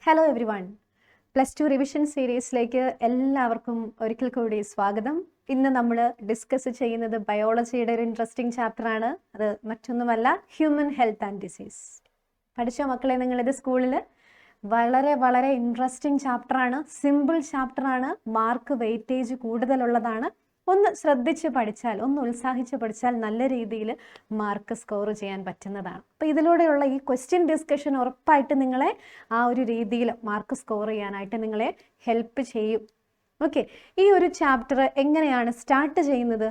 Hello every one, +2 revision സീരീസിലേക്ക് എല്ലാവർക്കും ഒരിക്കൽ കൂടി സ്വാഗതം. ഇന്ന് നമ്മൾ ഡിസ്കസ് ചെയ്യുന്നത് ബയോളജിയുടെ ഒരു ഇൻട്രസ്റ്റിംഗ് ചാപ്റ്ററാണ്. അത് മറ്റൊന്നുമല്ല, ഹ്യൂമൻ ഹെൽത്ത് ആൻഡ് ഡിസീസ്. പഠിച്ചോ മക്കളെ നിങ്ങളിത് സ്കൂളിൽ? വളരെ വളരെ ഇൻട്രസ്റ്റിംഗ് ചാപ്റ്ററാണ്, സിമ്പിൾ ചാപ്റ്ററാണ്, മാർക്ക് വെയിറ്റേജ് കൂടുതലുള്ളതാണ്. ഒന്ന് ശ്രദ്ധിച്ച് പഠിച്ചാൽ, ഒന്ന് ഉത്സാഹിച്ച് പഠിച്ചാൽ നല്ല രീതിയിൽ മാർക്ക് സ്കോർ ചെയ്യാൻ പറ്റുന്നതാണ്. അപ്പോൾ ഇതിലൂടെയുള്ള ഈ ക്വസ്റ്റ്യൻ ഡിസ്കഷൻ ഉറപ്പായിട്ട് നിങ്ങളെ ആ ഒരു രീതിയിൽ മാർക്ക് സ്കോർ ചെയ്യാനായിട്ട് നിങ്ങളെ ഹെൽപ്പ് ചെയ്യും. ഓക്കെ, ഈ ഒരു ചാപ്റ്റർ എങ്ങനെയാണ് സ്റ്റാർട്ട് ചെയ്യുന്നത്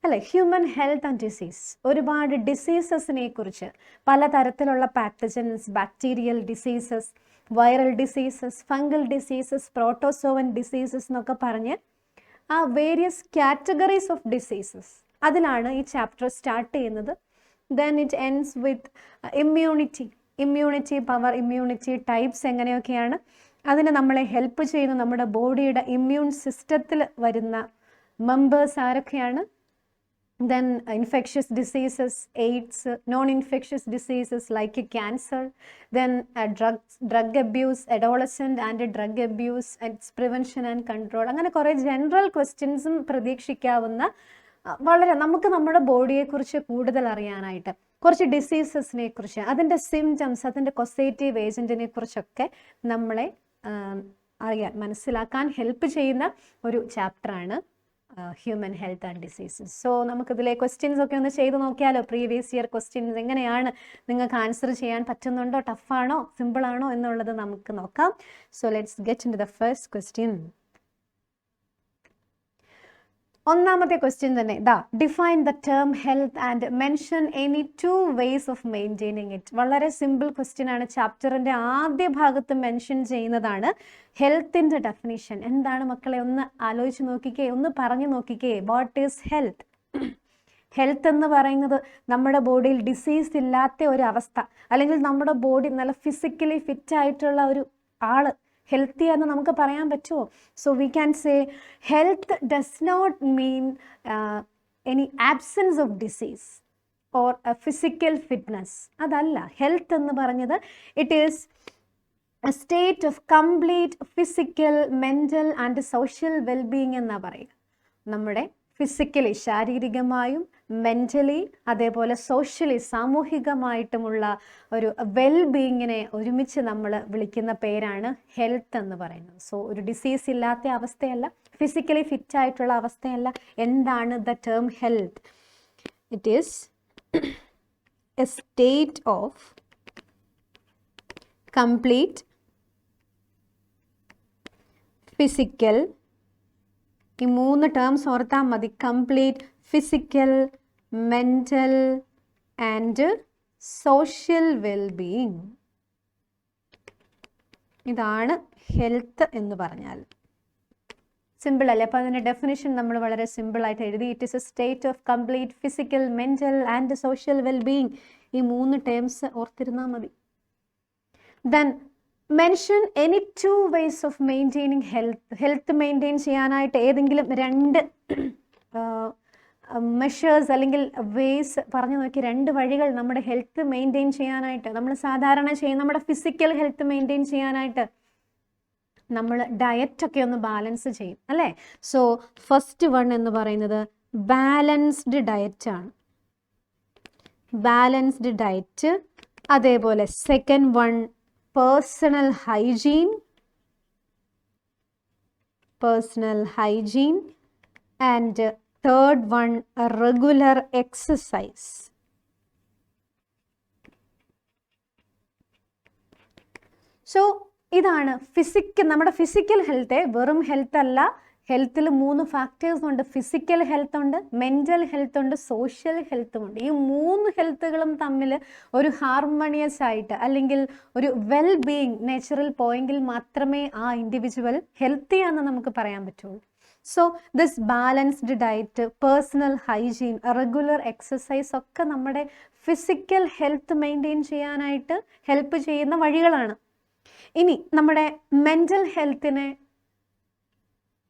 അല്ലേ? ഹ്യൂമൻ ഹെൽത്ത് ആൻഡ് ഡിസീസ്, ഒരുപാട് ഡിസീസസിനെ കുറിച്ച്, പലതരത്തിലുള്ള pathogens, bacterial diseases, viral diseases, fungal diseases, protozoan diseases എന്നൊക്കെ പറഞ്ഞ് ആ വേരിയസ് കാറ്റഗറീസ് ഓഫ് ഡിസീസസ്, അതിലാണ് ഈ ചാപ്റ്റർ സ്റ്റാർട്ട് ചെയ്യുന്നത്. Then it ends with immunity power, immunity types എങ്ങനെയൊക്കെയാണ്, അതിന് നമ്മളെ ഹെൽപ്പ് ചെയ്യുന്ന നമ്മുടെ ബോഡിയുടെ ഇമ്മ്യൂൺ സിസ്റ്റത്തിൽ വരുന്ന മെമ്പേഴ്സ് ആരൊക്കെയാണ്, then infectious diseases, AIDS, non-infectious diseases like cancer, then drug abuse, adolescent and drug abuse, its prevention and control. അങ്ങനെ കുറേ ജനറൽ ക്വസ്റ്റ്യൻസും പ്രതീക്ഷിക്കാവുന്ന, വളരെ നമുക്ക് നമ്മുടെ ബോഡിയെക്കുറിച്ച് കൂടുതൽ അറിയാനായിട്ട്, കുറച്ച് ഡിസീസസിനെ കുറിച്ച്, അതിൻ്റെ സിംറ്റംസ്, അതിൻ്റെ കൊസേറ്റീവ് ഏജൻറ്റിനെ കുറിച്ചൊക്കെ നമ്മളെ അറിയാൻ, മനസ്സിലാക്കാൻ ഹെൽപ്പ് ചെയ്യുന്ന ഒരു ചാപ്റ്ററാണ് human health and diseases. So നമുക്കിതിലെ ക്വസ്റ്റ്യൻസ് ഒക്കെ ഒന്ന് ചെയ്ത് നോക്കിയാലോ? പ്രീവിയസ് ഇയർ ക്വസ്റ്റ്യൻസ് എങ്ങനെയാണ്, നിങ്ങൾക്ക് ആൻസർ ചെയ്യാൻ പറ്റുന്നുണ്ടോ, ടഫാണോ സിമ്പിളാണോ എന്നുള്ളത് നമുക്ക് നോക്കാം. So let's get into the first question. ഒന്നാമത്തെ ക്വസ്റ്റ്യൻ തന്നെ ഇതാ, define the term health and mention any 2 ways of maintaining it. വളരെ സിമ്പിൾ ക്വസ്റ്റ്യൻ ആണ്. ചാപ്റ്ററിന്റെ ആദ്യ ഭാഗത്ത് മെൻഷൻ ചെയ്യുന്നതാണ് ഹെൽത്തിന്റെ ഡെഫിനിഷൻ. എന്താണ് മക്കളെ, ഒന്ന് ആലോചിച്ച് നോക്കിക്കേ, ഒന്ന് പറഞ്ഞു നോക്കിക്കേ. What is health? ഹെൽത്ത് എന്ന് പറയുന്നത് നമ്മുടെ ബോഡിയിൽ ഡിസീസ് ഇല്ലാത്ത ഒരു അവസ്ഥ, അല്ലെങ്കിൽ നമ്മുടെ ബോഡി നല്ല ഫിസിക്കലി ഫിറ്റ് ആയിട്ടുള്ള ഒരു ആള് ഹെൽത്തി എന്ന് നമുക്ക് പറയാൻ പറ്റുമോ? So we can say health does not mean any absence of disease or physical fitness. അതല്ല ഹെൽത്ത് എന്ന് പറഞ്ഞത്. It is a state of complete physical, mental and social wellbeing എന്നാണ് പറയുക. നമ്മുടെ ഫിസിക്കലി, ശാരീരികമായും, മെൻ്റലി, അതേപോലെ സോഷ്യലി, സാമൂഹികമായിട്ടുമുള്ള ഒരു വെൽബീയിങ്ങിനെ ഒരുമിച്ച് നമ്മൾ വിളിക്കുന്ന പേരാണ് ഹെൽത്ത് എന്ന് പറയുന്നത്. സോ ഒരു ഡിസീസ് ഇല്ലാത്ത അവസ്ഥയല്ല, ഫിസിക്കലി ഫിറ്റ് ആയിട്ടുള്ള അവസ്ഥയല്ല. എന്താണ് the term health? It is a state of complete physical, ഈ 3 ടേംസ് ഓർത്താൽ മതി. Complete physical, mental and social wellbeing. ഇതാണ് ഹെൽത്ത് എന്ന് പറഞ്ഞാൽ. സിമ്പിൾ അല്ലേ? അപ്പോൾ അതിൻ്റെ ഡെഫിനിഷൻ നമ്മൾ വളരെ സിമ്പിളായിട്ട് എഴുതി. It is a state of complete physical, mental and social wellbeing. ഈ 3 ടേംസ് ഓർത്തിരുന്നാൽ മതി. Then mention any 2 ways of maintaining health. Health maintain ചെയ്യാനായിട്ട് ഏതെങ്കിലും 2 മെഷേഴ്സ് അല്ലെങ്കിൽ വേസ് പറഞ്ഞു നോക്കി. 2 വഴികൾ നമ്മുടെ ഹെൽത്ത് മെയിൻറ്റെയിൻ ചെയ്യാനായിട്ട്, നമ്മൾ സാധാരണ ചെയ്യുന്ന നമ്മുടെ ഫിസിക്കൽ ഹെൽത്ത് മെയിൻറ്റെയിൻ ചെയ്യാനായിട്ട് നമ്മൾ ഡയറ്റൊക്കെ ഒന്ന് ബാലൻസ് ചെയ്യും അല്ലേ? സോ ഫസ്റ്റ് വൺ എന്ന് പറയുന്നത് ബാലൻസ്ഡ് ഡയറ്റാണ്. Balanced diet. അതേപോലെ second one personal hygiene, and third one regular exercise. So ഇതാണ് നമ്മുടെ ഫിസിക്കൽ ഹെൽത്ത്. വെറും ഹെൽത്ത് അല്ല, ഹെൽത്തിൽ 3 ഫാക്ടേഴ്സ് ഉണ്ട്. ഫിസിക്കൽ ഹെൽത്ത് ഉണ്ട്, മെൻ്റൽ ഹെൽത്ത് ഉണ്ട്, സോഷ്യൽ ഹെൽത്തും ഉണ്ട്. ഈ 3 ഹെൽത്തുകളും തമ്മിൽ ഒരു ഹാർമോണിയസ് ആയിട്ട്, അല്ലെങ്കിൽ ഒരു വെൽ ബീയിങ് നേച്ചറിൽ പോയെങ്കിൽ മാത്രമേ ആ ഇൻഡിവിജ്വൽ ഹെൽത്തി ആണെന്ന് നമുക്ക് പറയാൻ പറ്റുള്ളൂ. So this balanced diet, personal hygiene, regular exercise ഒക്കെ നമ്മുടെ ഫിസിക്കൽ ഹെൽത്ത് മെയിൻറ്റെയിൻ ചെയ്യാനായിട്ട് ഹെൽപ്പ് ചെയ്യുന്ന വഴികളാണ്. ഇനി നമ്മുടെ മെൻ്റൽ ഹെൽത്തിനെ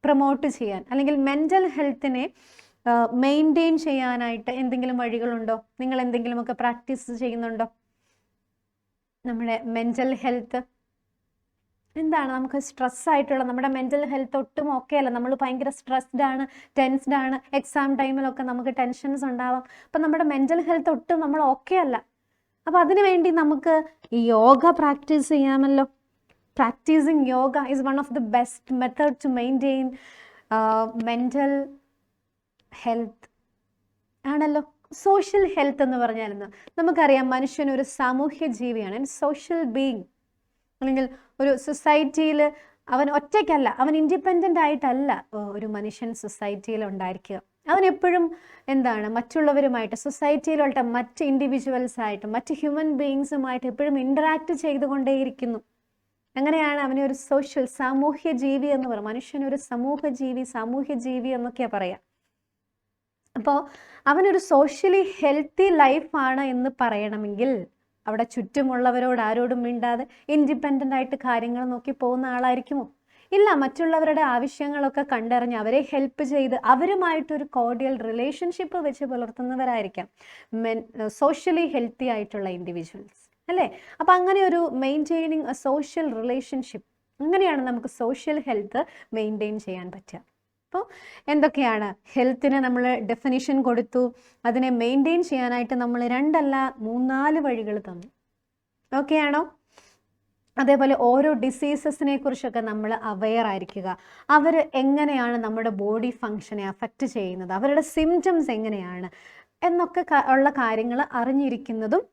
പ്രൊമോട്ട് ചെയ്യാൻ, അല്ലെങ്കിൽ മെൻ്റൽ ഹെൽത്തിനെ മെയിൻറ്റെയിൻ ചെയ്യാനായിട്ട് എന്തെങ്കിലും വഴികളുണ്ടോ? നിങ്ങൾ എന്തെങ്കിലുമൊക്കെ പ്രാക്ടീസ് ചെയ്യുന്നുണ്ടോ? നമ്മുടെ മെൻ്റൽ ഹെൽത്ത് എന്താണ് നമുക്ക് സ്ട്രെസ്സായിട്ടുള്ള നമ്മുടെ മെൻ്റൽ ഹെൽത്ത് ഒട്ടും ഓക്കെ അല്ല. നമ്മൾ ഭയങ്കര സ്ട്രെസ്ഡ് ആണ്, ടെൻസ്ഡ് ആണ്. എക്സാം ടൈമിലൊക്കെ നമുക്ക് ടെൻഷൻസ് ഉണ്ടാവാം. അപ്പം നമ്മുടെ മെൻ്റൽ ഹെൽത്ത് ഒട്ടും നമ്മൾ ഓക്കെ അല്ല. അപ്പോൾ അതിനു വേണ്ടി നമുക്ക് യോഗ പ്രാക്ടീസ് ചെയ്യാമല്ലോ. Practising yoga is one of the best method to maintain mental health ആണല്ലോ. സോഷ്യൽ ഹെൽത്ത് എന്ന് പറഞ്ഞാൽ നമുക്കറിയാം മനുഷ്യൻ ഒരു സാമൂഹ്യ ജീവിയാണ്, സോഷ്യൽ ബീയിങ്. അല്ലെങ്കിൽ ഒരു സൊസൈറ്റിയിൽ അവൻ ഒറ്റയ്ക്കല്ല, അവൻ ഇൻഡിപെൻഡൻ്റ് ആയിട്ടല്ല ഒരു മനുഷ്യൻ സൊസൈറ്റിയിൽ ഉണ്ടായിരിക്കുക. അവനെപ്പോഴും എന്താണ് മറ്റുള്ളവരുമായിട്ട്, സൊസൈറ്റിയിലുള്ള മറ്റ് ഇൻഡിവിജ്വൽസായിട്ട്, മറ്റ് ഹ്യൂമൻ ബീയിങ്സുമായിട്ട് എപ്പോഴും ഇൻറ്ററാക്ട് ചെയ്തുകൊണ്ടേയിരിക്കുന്നു. അങ്ങനെയാണ് അവനെ ഒരു സോഷ്യൽ സാമൂഹ്യ ജീവി എന്ന് പറയുക. മനുഷ്യനൊരു സാമൂഹ്യ ജീവി എന്നൊക്കെയാണ് പറയുക. അപ്പോൾ അവനൊരു സോഷ്യലി ഹെൽത്തി ലൈഫാണ് എന്ന് പറയണമെങ്കിൽ അവിടെ ചുറ്റുമുള്ളവരോട് ആരോടും മിണ്ടാതെ ഇൻഡിപെൻഡൻ്റ് ആയിട്ട് കാര്യങ്ങൾ നോക്കി പോകുന്ന ആളായിരിക്കുമോ? ഇല്ല, മറ്റുള്ളവരുടെ ആവശ്യങ്ങളൊക്കെ കണ്ടറിഞ്ഞ് അവരെ ഹെൽപ്പ് ചെയ്ത് അവരുമായിട്ടൊരു കോർഡിയൽ റിലേഷൻഷിപ്പ് വെച്ച് പുലർത്തുന്നവരായിരിക്കാം സോഷ്യലി ഹെൽത്തി ആയിട്ടുള്ള ഇൻഡിവിജ്വൽസ്, അല്ലേ? അപ്പം അങ്ങനെ ഒരു മെയിൻറ്റെയിനിങ് എ സോഷ്യൽ റിലേഷൻഷിപ്പ്, അങ്ങനെയാണ് നമുക്ക് സോഷ്യൽ ഹെൽത്ത് മെയിൻറ്റെയിൻ ചെയ്യാൻ പറ്റുക. അപ്പോൾ എന്തൊക്കെയാണ് ഹെൽത്തിന് നമ്മൾ ഡെഫിനിഷൻ കൊടുത്തു, അതിനെ മെയിൻറ്റെയിൻ ചെയ്യാനായിട്ട് നമ്മൾ 2 അല്ല 3-4 വഴികൾ തന്നു. ഓക്കെ ആണോ? അതേപോലെ ഓരോ ഡിസീസസിനെ കുറിച്ചൊക്കെ നമ്മൾ അവെയർ ആയിരിക്കുക. അവർ എങ്ങനെയാണ് നമ്മുടെ ബോഡി ഫങ്ഷനെ അഫക്റ്റ് ചെയ്യുന്നത്, അവരുടെ സിംറ്റംസ് എങ്ങനെയാണ് എന്നൊക്കെ ഉള്ള കാര്യങ്ങൾ അറിഞ്ഞിരിക്കുന്നതും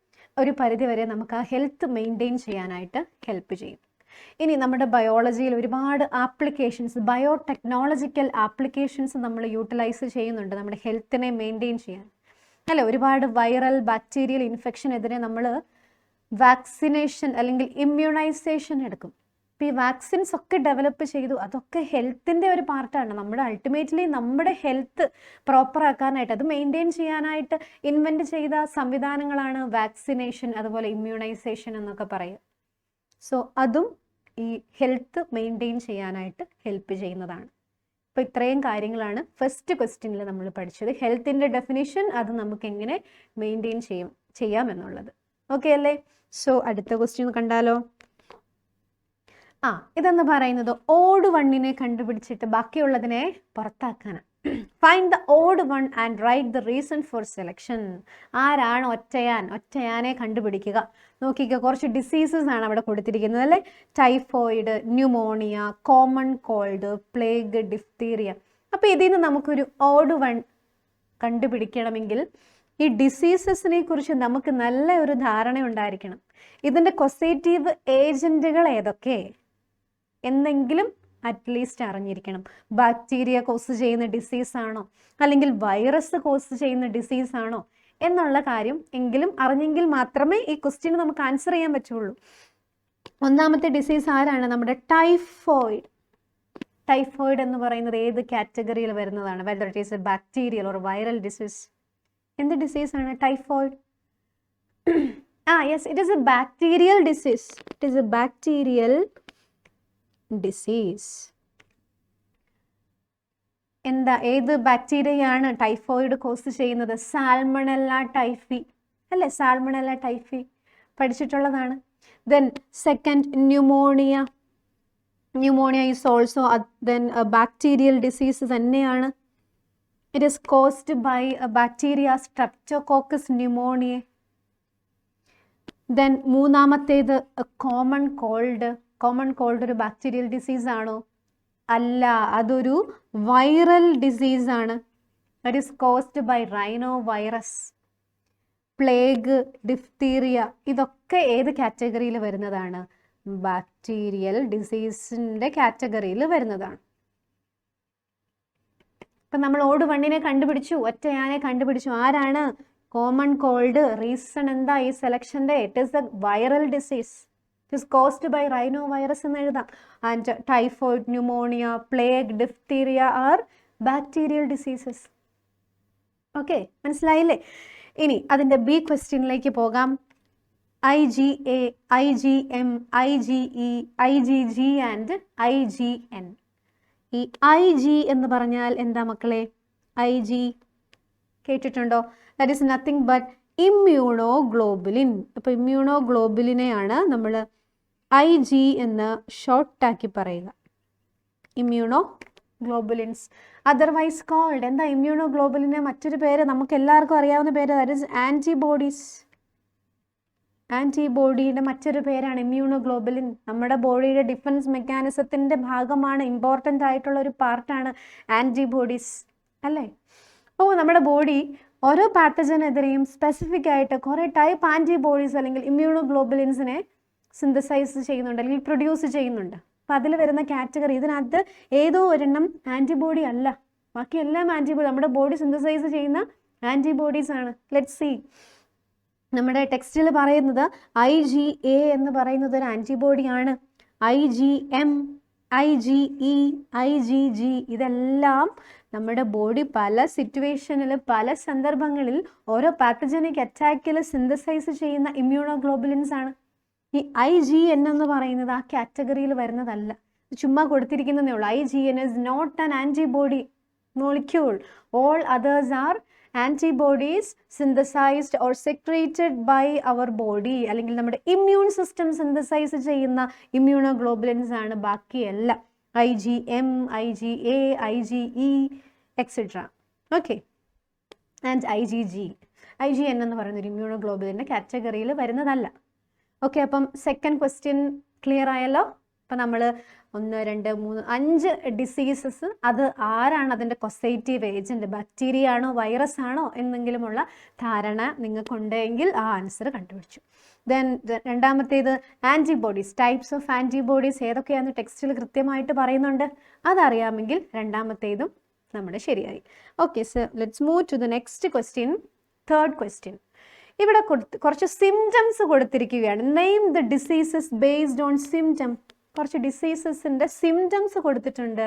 ഒരു പരിധിവരെ നമുക്ക് ആ ഹെൽത്ത് മെയിൻറ്റെയിൻ ചെയ്യാനായിട്ട് ഹെൽപ്പ് ചെയ്യും. ഇനി നമ്മുടെ ബയോളജിയിൽ ഒരുപാട് ആപ്ലിക്കേഷൻസ്, ബയോടെക്നോളജിക്കൽ ആപ്ലിക്കേഷൻസ് നമ്മൾ യൂട്ടിലൈസ് ചെയ്യുന്നുണ്ട് നമ്മുടെ ഹെൽത്തിനെ മെയിൻറ്റെയിൻ ചെയ്യാൻ, അല്ലേ? ഒരുപാട് വൈറൽ ബാക്ടീരിയൽ ഇൻഫെക്ഷനെതിരെ നമ്മൾ വാക്സിനേഷൻ അല്ലെങ്കിൽ ഇമ്മ്യൂണൈസേഷൻ എടുക്കും. ഇപ്പോൾ ഈ വാക്സിൻസ് ഒക്കെ ഡെവലപ്പ് ചെയ്തു, അതൊക്കെ ഹെൽത്തിൻ്റെ ഒരു പാർട്ടാണ്. നമ്മുടെ അൾട്ടിമേറ്റ്ലി നമ്മുടെ ഹെൽത്ത് പ്രോപ്പറാക്കാനായിട്ട്, അത് മെയിൻറ്റെയിൻ ചെയ്യാനായിട്ട് ഇൻവെൻറ്റ് ചെയ്ത സംവിധാനങ്ങളാണ് വാക്സിനേഷൻ, അതുപോലെ ഇമ്മ്യൂണൈസേഷൻ എന്നൊക്കെ പറയുക. സോ അതും ഈ ഹെൽത്ത് മെയിൻറ്റെയിൻ ചെയ്യാനായിട്ട് ഹെൽപ്പ് ചെയ്യുന്നതാണ്. അപ്പോൾ ഇത്രയും കാര്യങ്ങളാണ് ഫസ്റ്റ് ക്വസ്റ്റ്യനിൽ നമ്മൾ പഠിച്ചത്. ഹെൽത്തിൻ്റെ ഡെഫിനിഷൻ, അത് നമുക്ക് എങ്ങനെ മെയിൻറ്റെയിൻ ചെയ്യാമെന്നുള്ളത്. ഓക്കെ അല്ലേ? സോ അടുത്ത ക്വസ്റ്റ്യൻ കണ്ടാലോ? ഇതെന്ന് പറയുന്നത് ഓഡ് വണ്ണിനെ കണ്ടുപിടിച്ചിട്ട് ബാക്കിയുള്ളതിനെ പുറത്താക്കാനാണ്. Find the odd one and write the reason for selection. ആരാണ് ഒറ്റയാനെ കണ്ടുപിടിക്കുക. നോക്കിക്കുക, കുറച്ച് ഡിസീസസ് ആണ് അവിടെ കൊടുത്തിരിക്കുന്നത്, അല്ലേ? Typhoid, pneumonia, common called, plague, diphtheria. അപ്പോൾ ഇതിൽ നിന്ന് നമുക്കൊരു ഓഡ് വൺ കണ്ടുപിടിക്കണമെങ്കിൽ ഈ ഡിസീസസിനെ കുറിച്ച് നമുക്ക് നല്ല ഒരു ധാരണ ഉണ്ടായിരിക്കണം. ഇതിൻ്റെ കൊസേറ്റീവ് ഏജൻറ്റുകൾ ഏതൊക്കെ എന്നെങ്കിലും അറ്റ്ലീസ്റ്റ് അറിഞ്ഞിരിക്കണം. ബാക്ടീരിയ കോസ് ചെയ്യുന്ന ഡിസീസാണോ അല്ലെങ്കിൽ വൈറസ് കോസ് ചെയ്യുന്ന ഡിസീസാണോ എന്നുള്ള കാര്യം എങ്കിലും അറിഞ്ഞെങ്കിൽ മാത്രമേ ഈ ക്വസ്റ്റ്യന് നമുക്ക് ആൻസർ ചെയ്യാൻ പറ്റുള്ളൂ. ഒന്നാമത്തെ ഡിസീസ് ആരാണ്? നമ്മുടെ ടൈഫോയിഡ്. ടൈഫോയിഡ് എന്ന് പറയുന്നത് ഏത് കാറ്റഗറിയിൽ വരുന്നതാണ്? Whether it is a bacterial or viral disease. എന്ത് ഡിസീസാണ് typhoid? Yes, it is a bacterial disease. It is a bacterial disease. ഏത് ബാക്ടീരിയയാണ് ടൈഫോയിഡ് കോസ് ചെയ്യുന്നത്? സാൽമണella ടൈഫി, അല്ലേ? സാൽമണella ടൈഫി പഠിച്ചിട്ടുള്ളതാണ്. Then second pneumonia. Pneumonia is also then bacterial disease തന്നെയാണ്. It is caused by bacteria streptococcus pneumonia. Then മൂന്നാമത്തേത് common cold. Common cold ഒരു bacterial disease ആണോ? അല്ല, അതൊരു വൈറൽ ഡിസീസാണ്. It is caused by rhinovirus. Plague, diphtheria, ഇതൊക്കെ ഏത് കാറ്റഗറിയിൽ വരുന്നതാണ്? ബാക്ടീരിയൽ ഡിസീസിൻ്റെ കാറ്റഗറിയിൽ വരുന്നതാണ്. ഇപ്പം നമ്മൾ ഓട് വണ്ണിനെ കണ്ടുപിടിച്ചു, ഒറ്റയാനെ കണ്ടുപിടിച്ചു. ആരാണ്? Common called. റീസൺ എന്താ ഈ സെലക്ഷൻ്റെ? It is a viral disease. It is caused by rhinovirus എന്ന് എഴുതാം. And typhoid, pneumonia, plague, diphtheria are bacterial diseases. Okay, മനസ്സിലായില്ലേ? ഇനി അതിൻ്റെ ബി ക്വസ്റ്റ്യനിലേക്ക് പോകാം. IgA, IgM, IgE, IgG and IgN. ഈ IG എന്ന് പറഞ്ഞാൽ എന്താ മക്കളെ? IG കേട്ടിട്ടുണ്ടോ? That is nothing but immunoglobulin. അപ്പോൾ ഇമ്മ്യൂണോഗ്ലോബുലിനെയാണ് നമ്മൾ IG എന്ന് ഷോർട്ടാക്കി പറയുക. Immunoglobulins, otherwise called. എന്താ ഇമ്മ്യൂണോ ഗ്ലോബുലിൻ്റെ മറ്റൊരു പേര്? നമുക്ക് എല്ലാവർക്കും അറിയാവുന്ന പേര്, ദാറ്റ് ഇസ് ആൻറ്റിബോഡീസ്. ആൻറ്റിബോഡിയുടെ മറ്റൊരു പേരാണ് ഇമ്മ്യൂണോ ഗ്ലോബുലിൻ. നമ്മുടെ ബോഡിയുടെ ഡിഫൻസ് മെക്കാനിസത്തിൻ്റെ ഭാഗമാണ്, ഇമ്പോർട്ടൻ്റ് ആയിട്ടുള്ള ഒരു പാർട്ടാണ് ആൻറ്റിബോഡീസ് അല്ലേ. അപ്പോൾ നമ്മുടെ ബോഡി ഓരോ പാത്തജനെതിരെയും സ്പെസിഫിക് ആയിട്ട് കുറേ ടൈപ്പ് ആൻറ്റിബോഡീസ് അല്ലെങ്കിൽ ഇമ്മ്യൂണോ ഗ്ലോബുലിൻസിനെ സിന്തസൈസ് ചെയ്യുന്നുണ്ട് അല്ലെങ്കിൽ പ്രൊഡ്യൂസ് ചെയ്യുന്നുണ്ട്. അപ്പോൾ അതിൽ വരുന്ന കാറ്റഗറി, ഇതിനകത്ത് ഏതോ ഒരെണ്ണം ആൻറ്റിബോഡി അല്ല, ബാക്കി എല്ലാം ആൻറ്റിബോഡി, നമ്മുടെ ബോഡി സിന്തസൈസ് ചെയ്യുന്ന ആൻറ്റിബോഡീസ് ആണ്. Let's see. നമ്മുടെ ടെക്സ്റ്റിൽ പറയുന്നത് IgA എന്ന് പറയുന്നത് ഒരു ആൻറ്റിബോഡിയാണ്. IgM, IgE, IgG ഇതെല്ലാം നമ്മുടെ ബോഡി പല സിറ്റുവേഷനിൽ പല സന്ദർഭങ്ങളിൽ ഓരോ പാത്തജനിക് അറ്റാക്കിൽ സിന്തസൈസ് ചെയ്യുന്ന ഇമ്മ്യൂണോ ഗ്ലോബുലിൻസ് ആണ്. ഈ IgN എന്ന് പറയുന്നത് ആ കാറ്റഗറിയിൽ വരുന്നതല്ല, ചുമ്മാ കൊടുത്തിരിക്കുന്നതേ ഉള്ളൂ. IgN is not an antibody molecule. All others are antibodies synthesized or secreted by our body, അല്ലെങ്കിൽ നമ്മുടെ ഇമ്മ്യൂൺ സിസ്റ്റം സിന്തസൈസ് ചെയ്യുന്ന ഇമ്മ്യൂണോ ഗ്ലോബുലിൻസ് ആണ്, ബാക്കിയെല്ലാം IgM, IgA, IgE etcetera. Okay, and IgN എന്ന് പറയുന്നൊരു ഇമ്മ്യൂണോ ഗ്ലോബുലിൻ്റെ കാറ്റഗറിയിൽ വരുന്നതല്ല. ഓക്കെ, അപ്പം സെക്കൻഡ് ക്വസ്റ്റ്യൻ ക്ലിയർ ആയല്ലോ. അപ്പം നമ്മൾ 1, 2, 3, 5 ഡിസീസസ്, അത് ആരാണ് അതിൻ്റെ കൊസേറ്റീവ് ഏജൻറ്റ്, ബാക്ടീരിയ ആണോ വൈറസ് ആണോ എന്നെങ്കിലുമുള്ള ധാരണ നിങ്ങൾക്കുണ്ടെങ്കിൽ ആ ആൻസർ കണ്ടുപിടിച്ചു. ദെൻ രണ്ടാമത്തേത് ആൻറ്റിബോഡീസ്, ടൈപ്സ് ഓഫ് ആൻറ്റിബോഡീസ് ഏതൊക്കെയാണെന്ന് ടെക്സ്റ്റിൽ കൃത്യമായിട്ട് പറയുന്നുണ്ട്, അതറിയാമെങ്കിൽ രണ്ടാമത്തേതും നമ്മുടെ ശരിയായി. Okay, so let's move to the next question. Third question. ഇവിടെ കുറച്ച് സിംറ്റംസ് കൊടുത്തിരിക്കുകയാണ്. Name the diseases based on symptom. കുറച്ച് ഡിസീസസിൻ്റെ സിംറ്റംസ് കൊടുത്തിട്ടുണ്ട്,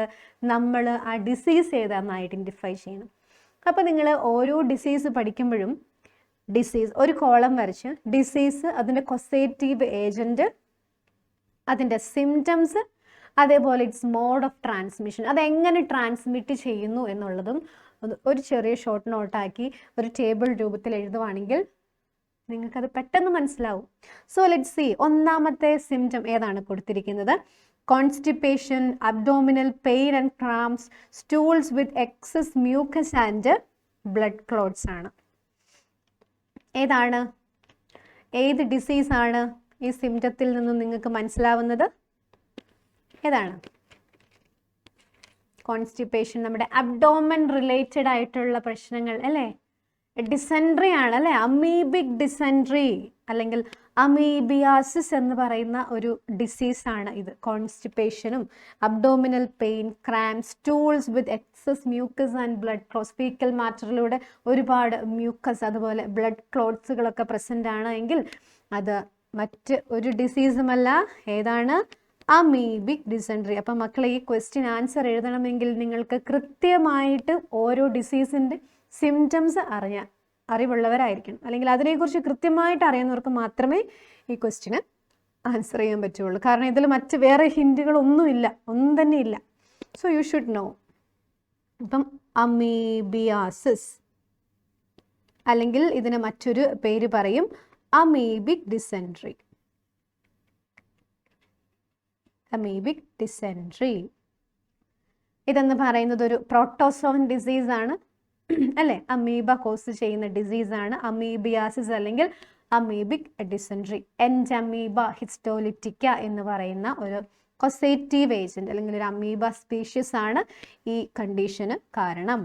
നമ്മൾ ആ ഡിസീസ് ഏതാണെന്ന് ഐഡൻറ്റിഫൈ ചെയ്യണം. അപ്പോൾ നിങ്ങൾ ഓരോ ഡിസീസ് പഠിക്കുമ്പോഴും ഡിസീസ് ഒരു കോളം വരച്ച് ഡിസീസ്, അതിൻ്റെ കൊസേറ്റീവ് ഏജൻറ്റ്, അതിൻ്റെ സിംറ്റംസ്, അതേപോലെ ഇറ്റ്സ് മോഡ് ഓഫ് ട്രാൻസ്മിഷൻ, അതെങ്ങനെ ട്രാൻസ്മിറ്റ് ചെയ്യുന്നു എന്നുള്ളതും ഒരു ചെറിയ ഷോർട്ട് നോട്ടാക്കി ഒരു ടേബിൾ രൂപത്തിൽ എഴുതുവാണെങ്കിൽ നിങ്ങൾക്കത് പെട്ടെന്ന് മനസ്സിലാവും. So let's see. ഒന്നാമത്തെ സിംറ്റം ഏതാണ് കൊടുത്തിരിക്കുന്നത്? Constipation, abdominal pain and cramps, stools with excess mucus and blood clots ആണ്. ഏതാണ്, ഏത് ഡിസീസാണ് ഈ സിംറ്റത്തിൽ നിന്നും നിങ്ങൾക്ക് മനസ്സിലാവുന്നത്? ഏതാണ്? കോൺസ്റ്റിപ്പേഷൻ, നമ്മുടെ അബ്ഡോമൻ റിലേറ്റഡ് ആയിട്ടുള്ള പ്രശ്നങ്ങൾ അല്ലേ. ഡിസെൻട്രി ആണ് അല്ലേ, അമീബിക് ഡിസെൻട്രി അല്ലെങ്കിൽ അമീബിയാസിസ് എന്ന് പറയുന്ന ഒരു ഡിസീസാണ് ഇത്. കോൺസ്റ്റിപ്പേഷനും abdominal pain, cramps, stools with excess mucus and blood clots, faecal മാറ്ററിലൂടെ ഒരുപാട് മ്യൂക്കസ് അതുപോലെ ബ്ലഡ് ക്ലോട്ട്സുകളൊക്കെ പ്രസൻ്റ് ആണ് എങ്കിൽ അത് മറ്റ് ഒരു ഡിസീസുമല്ല. ഏതാണ്? Amoebic dysentery. അപ്പം മക്കളെ ഈ ക്വസ്റ്റ്യൻ ആൻസർ എഴുതണമെങ്കിൽ നിങ്ങൾക്ക് കൃത്യമായിട്ട് ഓരോ ഡിസീസിൻ്റെ സിംറ്റംസ് അറിവുള്ളവരായിരിക്കണം, അല്ലെങ്കിൽ അതിനെക്കുറിച്ച് കൃത്യമായിട്ട് അറിയുന്നവർക്ക് മാത്രമേ ഈ ക്വസ്റ്റ്യന് ആൻസർ ചെയ്യാൻ പറ്റുള്ളൂ. കാരണം ഇതിൽ മറ്റ് വേറെ ഹിൻറ്റുകളൊന്നുമില്ല, ഒന്നും തന്നെ ഇല്ല. So you should know. ഇപ്പം അമീബിയാസിസ്, അല്ലെങ്കിൽ ഇതിന് മറ്റൊരു പേര് പറയും അമീബിക് ഡിസെൻട്രി. അമീബിക് ഡിസെൻട്രി ഇതെന്ന് പറയുന്നത് ഒരു പ്രോട്ടോസോൺ ഡിസീസാണ് അല്ലേ. അമീബ കോസ് ചെയ്യുന്ന ഡിസീസാണ് അമീബിയാസിസ് അല്ലെങ്കിൽ അമീബിക് ഡിസെൻട്രി. എൻഡമീബ ഹിസ്റ്റോലിറ്റിക്ക എന്ന് പറയുന്ന ഒരു കൊസേറ്റീവ് ഏജൻറ്റ് അല്ലെങ്കിൽ ഒരു അമീബ സ്പീഷ്യസ് ആണ് ഈ കണ്ടീഷന് കാരണം.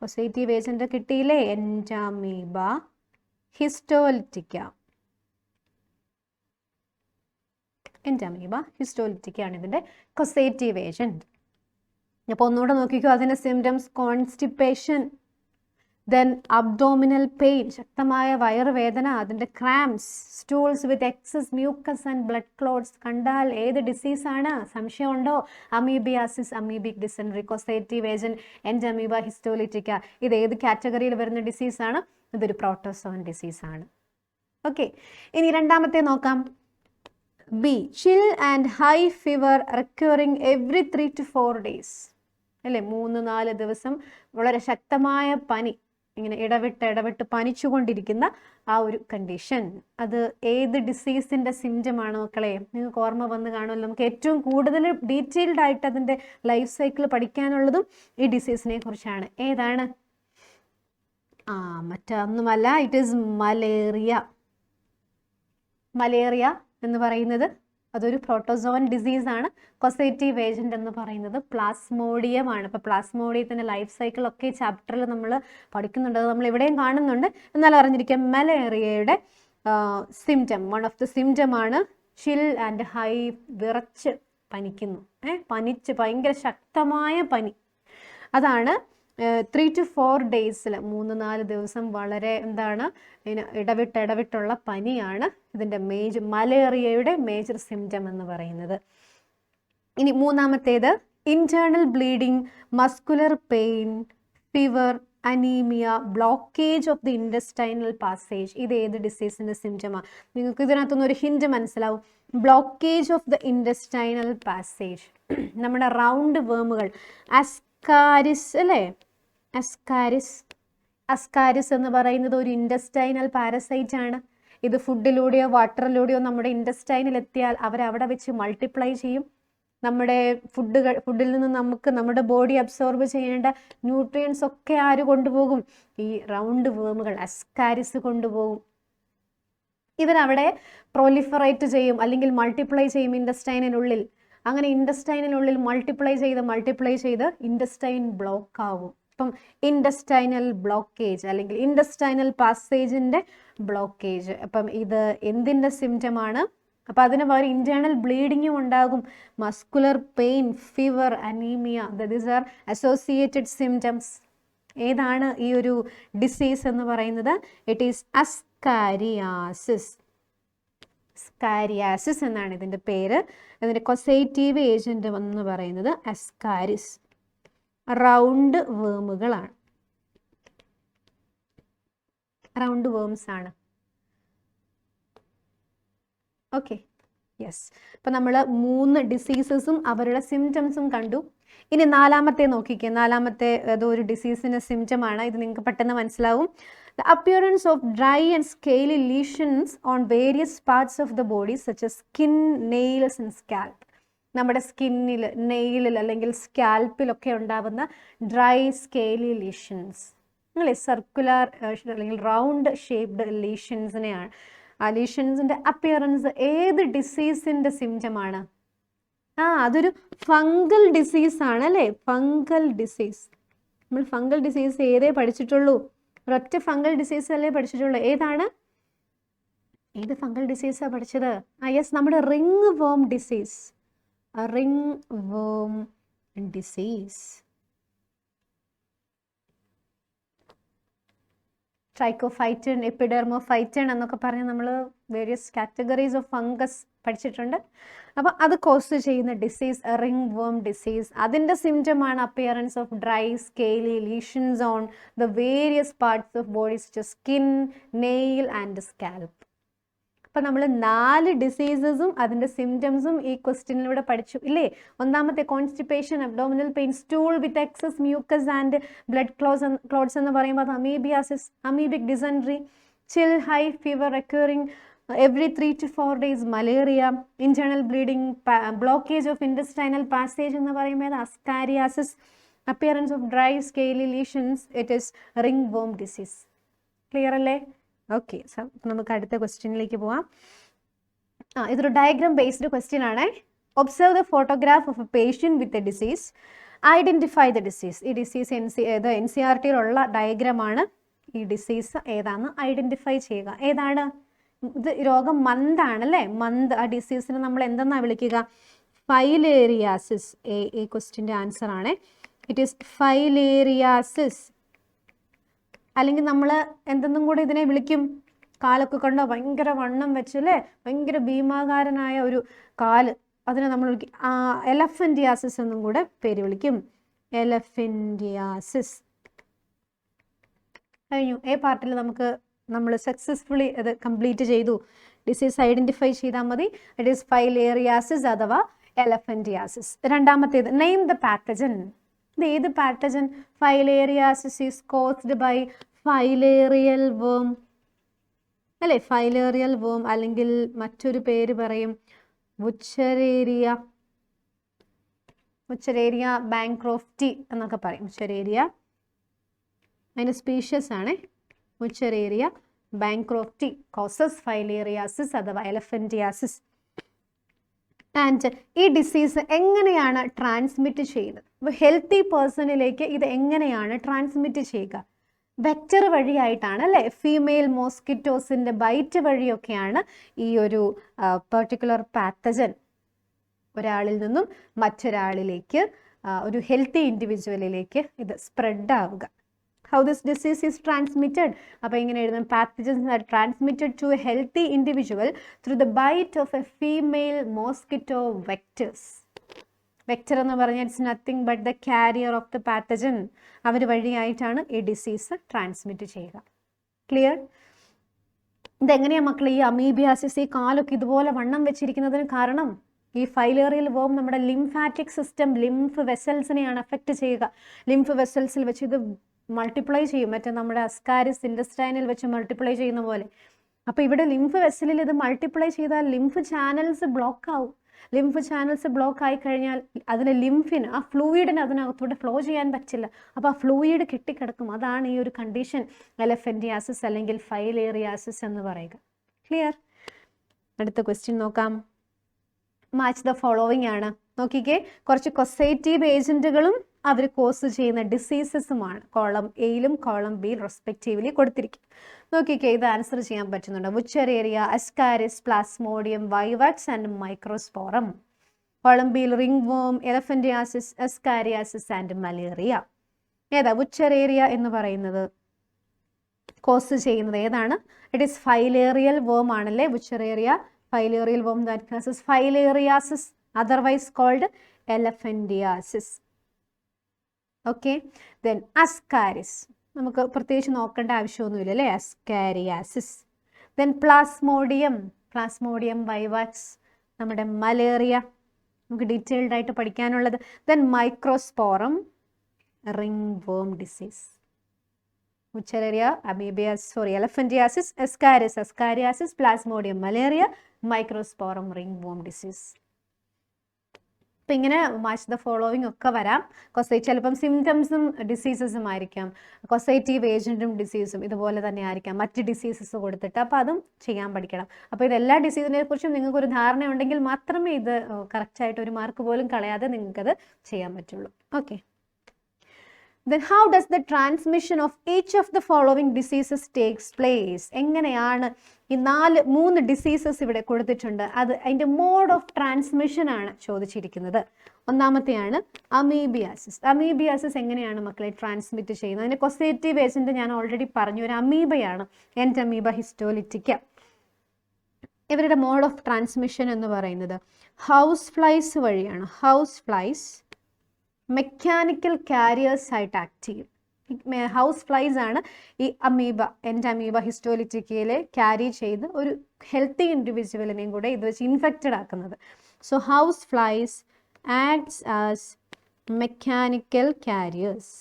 കൊസേറ്റീവ് ഏജൻറ്റ് കിട്ടിയില്ലേ? Entamoeba histolytica. എൻഡമീബ ഹിസ്റ്റോലിറ്റിക്ക ആണ് ഇതിൻ്റെ കൊസേറ്റീവ് ഏജൻറ്റ്. അപ്പോൾ ഒന്നുകൂടെ നോക്കിക്കോ, അതിൻ്റെ symptoms constipation, then abdominal pain, ശക്തമായ വയറുവേദന, അതിൻ്റെ cramps, stools with excess mucus and blood clots. കണ്ടാൽ ഏത് ഡിസീസാണ്? സംശയമുണ്ടോ? Amoebiasis, amoebic dysentery, causative agent entamoeba histolytica. ഇത് ഏത് കാറ്റഗറിയിൽ വരുന്ന ഡിസീസാണ്? ഇതൊരു പ്രോട്ടോസോൺ ഡിസീസാണ്. ഓക്കെ, ഇനി രണ്ടാമത്തെ നോക്കാം. B, chill and high fever recurring every 3 to 4 days അല്ലേ. 3-4 ദിവസം വളരെ ശക്തമായ പനി ഇങ്ങനെ ഇടവിട്ട് പനിച്ചുകൊണ്ടിരിക്കുന്ന ആ ഒരു കണ്ടീഷൻ. അത് ഏത് ഡിസീസിന്റെ സിംറ്റമാണ് മക്കളെ? നിങ്ങൾക്ക് ഓർമ്മ വന്ന് കാണുമല്ലോ. നമുക്ക് ഏറ്റവും കൂടുതൽ ഡീറ്റെയിൽഡ് ആയിട്ട് അതിന്റെ ലൈഫ് സൈക്കിൾ പഠിക്കാനുള്ളതും ഈ ഡിസീസിനെ കുറിച്ചാണ്. ഏതാണ്? മറ്റൊന്നുമല്ല, ഇറ്റ് ഈസ് മലേറിയ. മലേറിയ എന്ന് പറയുന്നത് അതൊരു പ്രോട്ടോസോൺ ഡിസീസ് ആണ്. കൊസേറ്റീവ് ഏജന്റ് എന്ന് പറയുന്നത് പ്ലാസ്മോഡിയം ആണ്. അപ്പോൾ പ്ലാസ്മോഡിയത്തിന്റെ ലൈഫ് സൈക്കിൾ ഒക്കെ ചാപ്റ്ററിൽ നമ്മൾ പഠിക്കുന്നുണ്ട്. അത് നമ്മൾ ഇവിടെയും കാണുന്നുണ്ട്. എന്നാൽ അറിഞ്ഞിരിക്കാം, മലേറിയയുടെ symptom, one of the symptom ആണ് ചിൽ ആൻഡ് ഹൈ, വിറച്ച് പനിക്കുന്നു. പനിച്ച് ഭയങ്കര ശക്തമായ പനി. അതാണ് 3 to 4 ഡേയ്സിൽ 3-4 ദിവസം വളരെ ഇടവിട്ടുള്ള പനിയാണ് ഇതിൻ്റെ മലേറിയയുടെ മേജർ സിംറ്റം എന്ന് പറയുന്നത്. ഇനി മൂന്നാമത്തേത് internal bleeding, muscular pain, fever, anaemia, blockage of the intestinal passage. ഇത് ഏത് ഡിസീസിന്റെ സിംറ്റമാണ്? നിങ്ങൾക്ക് ഇതിനകത്തുനിന്ന് ഒരു ഹിന്റ് മനസ്സിലാവും. Blockage of the intestinal passage. നമ്മുടെ റൗണ്ട് വേമുകൾ, അസ്കാരിസ് അല്ലേ? അസ്കാരിസ് എന്ന് പറയുന്നത് ഒരു ഇൻഡസ്റ്റൈനൽ പാരസൈറ്റ് ആണ്. ഇത് ഫുഡിലൂടെയോ വാട്ടറിലൂടെയോ നമ്മുടെ ഇൻഡസ്റ്റൈനിൽ എത്തിയാൽ അവരവിടെ വെച്ച് മൾട്ടിപ്ലൈ ചെയ്യും. നമ്മുടെ ഫുഡിൽ നിന്ന് നമ്മുടെ ബോഡി അബ്സോർബ് ചെയ്യേണ്ട ന്യൂട്രിയൻസ് ഒക്കെ ആര് കൊണ്ടുപോകും? ഈ റൗണ്ട് വേമുകൾ, അസ്കാരിസ് കൊണ്ടുപോകും. ഇവരവിടെ പ്രൊലിഫറേറ്റ് ചെയ്യും, അല്ലെങ്കിൽ മൾട്ടിപ്ലൈ ചെയ്യും ഇൻഡസ്റ്റൈനിനുള്ളിൽ. അങ്ങനെ ഇൻഡസ്റ്റൈനിനുള്ളിൽ മൾട്ടിപ്ലൈ ചെയ്ത് ഇൻഡസ്റ്റൈൻ ബ്ലോക്ക് ആവും. അപ്പം ഇൻഡസ്റ്റൈനൽ ബ്ലോക്കേജ് അല്ലെങ്കിൽ ഇൻഡസ്റ്റൈനൽ പാസേജിന്റെ ബ്ലോക്കേജ്. അപ്പം ഇത് എന്തിന്റെ സിംറ്റമാണ്? അപ്പം അതിന് പകരം ഇന്റേണൽ ബ്ലീഡിങ്ങും ഉണ്ടാകും, muscular pain, fever, anaemia. These are associated symptoms. ഏതാണ് ഈ ഒരു ഡിസീസ് എന്ന് പറയുന്നത്? It is ascariasis. സ്കാരിയാസിസ് എന്നാണ് ഇതിന്റെ പേര്. ഇതിന്റെ കൊസേറ്റീവ് ഏജന്റ് എന്ന് പറയുന്നത് അസ്കാരിസ്. റൗണ്ട് വേമുകളാണ്, റൗണ്ട് വേംസ് ആണ്. Okay, yes. അപ്പം നമ്മൾ 3 ഡിസീസസും അവരുടെ സിംറ്റംസും കണ്ടു. ഇനി നാലാമത്തെ നോക്കിക്കേ. നാലാമത്തെ ഏതോ ഒരു ഡിസീസിന്റെ സിംറ്റമാണ്. ഇത് നിങ്ങൾക്ക് പെട്ടെന്ന് മനസ്സിലാവും. The appearance of dry and scaly lesions on various parts of the body such as skin, nails and scalp. നമ്മുടെ സ്കിന്നിൽ, നെയിലിൽ അല്ലെങ്കിൽ സ്കാൽപ്പിലൊക്കെ ഉണ്ടാവുന്ന ഡ്രൈ സ്കേലി ലീഷൻസ്, അല്ലേ? സർക്കുലർ അല്ലെങ്കിൽ റൗണ്ട് ഷേപ്ഡ് ലീഷൻസിനെയാണ്. ആ ലീഷൻസിന്റെ അപ്പിയറൻസ് ഏത് ഡിസീസിന്റെ സിംറ്റമാണ്? അതൊരു ഫംഗൽ ഡിസീസ് ആണ്, അല്ലേ? Fungal disease. നമ്മൾ ഫംഗൽ ഡിസീസ് ഏതേ പഠിച്ചിട്ടുള്ളൂ? ഒരൊറ്റ ഫംഗൽ ഡിസീസ് അല്ലേ പഠിച്ചിട്ടുള്ളൂ? ഏതാണ്? ഏത് ഫംഗൽ ഡിസീസാണ് പഠിച്ചത്? യെസ്, നമ്മുടെ റിംഗ് വേം ഡിസീസ്. റിംഗ് വേം ഡിസീസ്. ട്രൈക്കോഫൈറ്റൻ, എപ്പിഡെർമോഫൈറ്റൻ എന്നൊക്കെ പറഞ്ഞ് നമ്മൾ വേരിയസ് കാറ്റഗറീസ് ഓഫ് ഫംഗസ് പഠിച്ചിട്ടുണ്ട്. അപ്പോൾ അത് കോസ് ചെയ്യുന്ന ഡിസീസ് റിംഗ് വേം ഡിസീസ്. അതിൻ്റെ സിംറ്റമാണ് appearance of dry scaly lesions on the various parts of body such as skin, nail and scalp. അപ്പം നമ്മൾ 4 ഡിസീസസും അതിൻ്റെ സിംറ്റംസും ഈ ക്വസ്റ്റ്യനിലൂടെ പഠിച്ചു, ഇല്ലേ? ഒന്നാമത്തെ constipation, abdominal pain, stool with excess mucus and blood clots എന്ന് പറയുമ്പോൾ അത് amoebiasis, amoebic dysentery, chill, high fever recurring every 3 to 4 days, malaria, internal bleeding, blockage of intestinal passage എന്ന് പറയുമ്പോൾ ascariasis, appearance of dry scaly lesions, it is ringworm disease. Clear അല്ലേ? Okay, നമുക്ക് അടുത്ത ക്വസ്റ്റ്യനിലേക്ക് പോവാം. ഇതൊരു ഡയഗ്രാം ബേസ്ഡ് ക്വസ്റ്റ്യൻ ആണ്. Observe the photograph of A patient with a disease, identify the disease. ഈ ഡിസീസ് NCERT-യിലുള്ള ഡയഗ്രാമാണ്. ഈ ഡിസീസ് ഏതാണെന്ന് ഐഡൻറ്റിഫൈ ചെയ്യുക. ഏതാണ് ഇത്? രോഗം മന്താണ്, അല്ലേ? മന്ത്. ആ ഡിസീസിനെ നമ്മൾ എന്തെന്നാണ് വിളിക്കുക? ഫൈലേറിയാസിസ്. ഈ ക്വസ്റ്റ്യൻ്റെ ആൻസർ ആണ്. It is filariasis. അല്ലെങ്കിൽ നമ്മൾ എന്തെന്നും കൂടെ ഇതിനെ വിളിക്കും? കാലൊക്കെ കണ്ടോ, ഭയങ്കര വണ്ണം വെച്ചല്ലേ, ഭയങ്കര ഭീമാകാരനായ ഒരു കാല്, അതിനെ നമ്മൾ വിളിക്കും എലഫന്റിയാസിസ് എന്നും കൂടെ പേര് വിളിക്കും. എലഫന്റിയാസിസ്. കഴിഞ്ഞു. പാർട്ടിൽ നമ്മൾ സക്സസ്ഫുള്ളി അത് കംപ്ലീറ്റ് ചെയ്തു. ഡിസീസ് ഐഡന്റിഫൈ ചെയ്താൽ മതി. ഇറ്റ് ഈസ് ഫൈലേറിയാസിസ് അഥവാ എലഫന്റിയാസിസ്. രണ്ടാമത്തേത്, നെയിം ദ പാത്തജൻ. ഇത് ഏത് pathogen? Filariasis is caused by filarial worm അല്ലേ, ഫൈലേറിയൽ വേം, അല്ലെങ്കിൽ മറ്റൊരു പേര് പറയും വുച്ചരേരിയ ബാങ്ക്രോഫ്റ്റി എന്നൊക്കെ പറയും. വുച്ചരേരിയ അതിൻ്റെ സ്പീഷ്യസ് ആണ് വുച്ചരേരിയ ബാങ്ക്രോഫ്റ്റി, കോസസ് ഫൈലേറിയാസിസ് അഥവാ എലഫന്റിയാസിസ്. ആൻഡ് ഈ ഡിസീസ് എങ്ങനെയാണ് ട്രാൻസ്മിറ്റ് ചെയ്യുന്നത്? ഹെൽത്തി പേഴ്സണിലേക്ക് ഇത് എങ്ങനെയാണ് ട്രാൻസ്മിറ്റ് ചെയ്യുക? വെക്റ്റർ വഴിയായിട്ടാണ് അല്ലേ? ഫീമെയിൽ മോസ്കിറ്റോസിൻ്റെ ബൈറ്റ് വഴിയൊക്കെയാണ് ഈ ഒരു പെർട്ടിക്കുലർ പാത്തജൻ ഒരാളിൽ നിന്നും മറ്റൊരാളിലേക്ക്, ഒരു ഹെൽത്തി ഇൻഡിവിജ്വലിലേക്ക് ഇത് സ്പ്രെഡ് ആവുക. How this disease is transmitted? അപ്പോൾ ഇങ്ങനെ എഴുതും, pathogens are transmitted to a healthy individual through the bite of a female mosquito vectors. Vector എന്ന് പറഞ്ഞാൽ it's nothing but the carrier of the pathogen. അവർ വഴിയായിട്ടാണ് ഈ ഡിസീസ് ട്രാൻസ്മിറ്റ് ചെയ്യുക. Clear? ഇതെങ്ങനെയാണ് മക്കളെ ഈ അമീബിയാസിസ്, ഈ കാലൊക്കെ ഇതുപോലെ വണ്ണം വെച്ചിരിക്കുന്നതിന് കാരണം ഈ ഫൈലേറിയൽ വേം നമ്മുടെ ലിംഫാറ്റിക് സിസ്റ്റം, ലിംഫ് വെസൽസിനെയാണ് അഫക്റ്റ് ചെയ്യുക. ലിംഫ് വെസൽസിൽ വെച്ച് ഇത് മൾട്ടിപ്ലൈ ചെയ്യും, മറ്റേ നമ്മുടെ അസ്കാരിസ് ഇൻഡസ്റ്റൈനിൽ വെച്ച് മൾട്ടിപ്ലൈ ചെയ്യുന്ന പോലെ. അപ്പോൾ ഇവിടെ ലിംഫ് വെസലിൽ ഇത് മൾട്ടിപ്ലൈ ചെയ്താൽ ലിംഫ് ചാനൽസ് ബ്ലോക്ക് ആവും. ലിംഫ് ചാനൽസ് ബ്ലോക്ക് ആയി കഴിഞ്ഞാൽ അതിന് ലിംഫിന്, ആ ഫ്ലൂയിഡിന് അതിനകത്തോട്ട് ഫ്ലോ ചെയ്യാൻ പറ്റില്ല. അപ്പോൾ ആ ഫ്ലൂയിഡ് കെട്ടിക്കിടക്കും. അതാണ് ഈ ഒരു കണ്ടീഷൻ എലഫന്റിയാസിസ് അല്ലെങ്കിൽ ഫൈലേറിയാസിസ് എന്ന് പറയുക. ക്ലിയർ? അടുത്ത ക്വസ്റ്റ്യൻ നോക്കാം. മാച്ച് ദ ഫോളോവിങ് ആണ്. നോക്കിക്കേ, കുറച്ച് കൊസേറ്റീവ് ഏജന്റുകളും അവർ കോസ് ചെയ്യുന്ന ഡിസീസസുമാണ് കോളം എയിലും കോളം ബിയിൽ റെസ്പെക്റ്റീവ്ലി കൊടുത്തിരിക്കും. നോക്കിക്കേ, ഇത് ആൻസർ ചെയ്യാൻ പറ്റുന്നുണ്ട്. Wuchereria, ascaris, plasmodium, vivax and microsporum. Column ബിയിൽ ringworm, elephantiasis, ascariasis and malaria. ഏതാ വുച്ചരേരിയ എന്ന് പറയുന്നത്? കോസ് ചെയ്യുന്നത് ഏതാണ്? ഇറ്റ് ഈസ് ഫൈലേറിയൽ വേം ആണല്ലേ. വുച്ചരേരിയ ഫൈലേറിയൽ വേം that causes filariasis, otherwise called elephantiasis. Okay, then Ascaris നമുക്ക് പ്രത്യേകിച്ച് നോക്കേണ്ട ആവശ്യമൊന്നുമില്ല അല്ലേ, അസ്കാരിയാസിസ്. ദെൻ പ്ലാസ്മോഡിയം വൈവാക്സ്, നമ്മുടെ മലേറിയ നമുക്ക് ഡീറ്റെയിൽഡ് ആയിട്ട് പഠിക്കാനുള്ളത്. ദെൻ മൈക്രോസ്പോറം, റിംഗ് വേം disease. Wuchereria, elephantiasis, ascariasis, plasmodium, malaria, microsporum ringworm disease. അപ്പോൾ ഇങ്ങനെ മാച്ച് ദ ഫോളോവിങ് ഒക്കെ വരാം. ചിലപ്പം സിംറ്റംസും ഡിസീസസും ആയിരിക്കാം, കൊസേറ്റീവ് ഏജൻറ്റും ഡിസീസും ഇതുപോലെ തന്നെ ആയിരിക്കാം, മറ്റ് ഡിസീസസ് കൊടുത്തിട്ട്. അപ്പോൾ അതും ചെയ്യാൻ പഠിക്കണം. അപ്പോൾ ഇതെല്ലാ ഡിസീസിനെ കുറിച്ചും നിങ്ങൾക്കൊരു ധാരണ ഉണ്ടെങ്കിൽ മാത്രമേ ഇത് കറക്റ്റായിട്ട് ഒരു മാർക്ക് പോലും കളയാതെ നിങ്ങൾക്കത് ചെയ്യാൻ പറ്റുള്ളൂ. Okay. Then how does the transmission of each of the following diseases takes place? എങ്ങനെയാണ് ഈ മൂന്ന് ഡിസീസസ് ഇവിടെ കൊടുത്തിട്ടുണ്ട്, അത് അതിൻ്റെ മോഡ് ഓഫ് ട്രാൻസ്മിഷൻ ആണ് ചോദിച്ചിരിക്കുന്നത്. ഒന്നാമത്തെയാണ് അമീബിയാസിസ്. അമീബിയാസിസ് എങ്ങനെയാണ് മക്കളെ ട്രാൻസ്മിറ്റ് ചെയ്യുന്നത്? അതിൻ്റെ കൊസേറ്റീവ് ഏജന്റ് ഞാൻ ഓൾറെഡി പറഞ്ഞു, ഒരു അമീബയാണ്, എൻഡമീബ ഹിസ്റ്റോലിറ്റിക്ക. ഇവരുടെ മോഡ് ഓഫ് ട്രാൻസ്മിഷൻ എന്ന് പറയുന്നത് ഹൗസ് ഫ്ലൈസ് വഴിയാണ്. ഹൗസ് ഫ്ലൈസ് മെക്കാനിക്കൽ കാരിയേഴ്സ് ആയിട്ട് ആക്ട് ചെയ്യും. ഹൗസ് ഫ്ലൈസ് ആണ് ഈ അമീബ, എൻഡമീബ ഹിസ്റ്റോലിറ്റിക്കയിലെ ക്യാരി ചെയ്ത് ഒരു ഹെൽത്തി ഇൻഡിവിജ്വലിനെയും കൂടെ ഇത് വെച്ച് ഇൻഫെക്റ്റഡ് ആക്കുന്നത്. So house flies acts as mechanical carriers.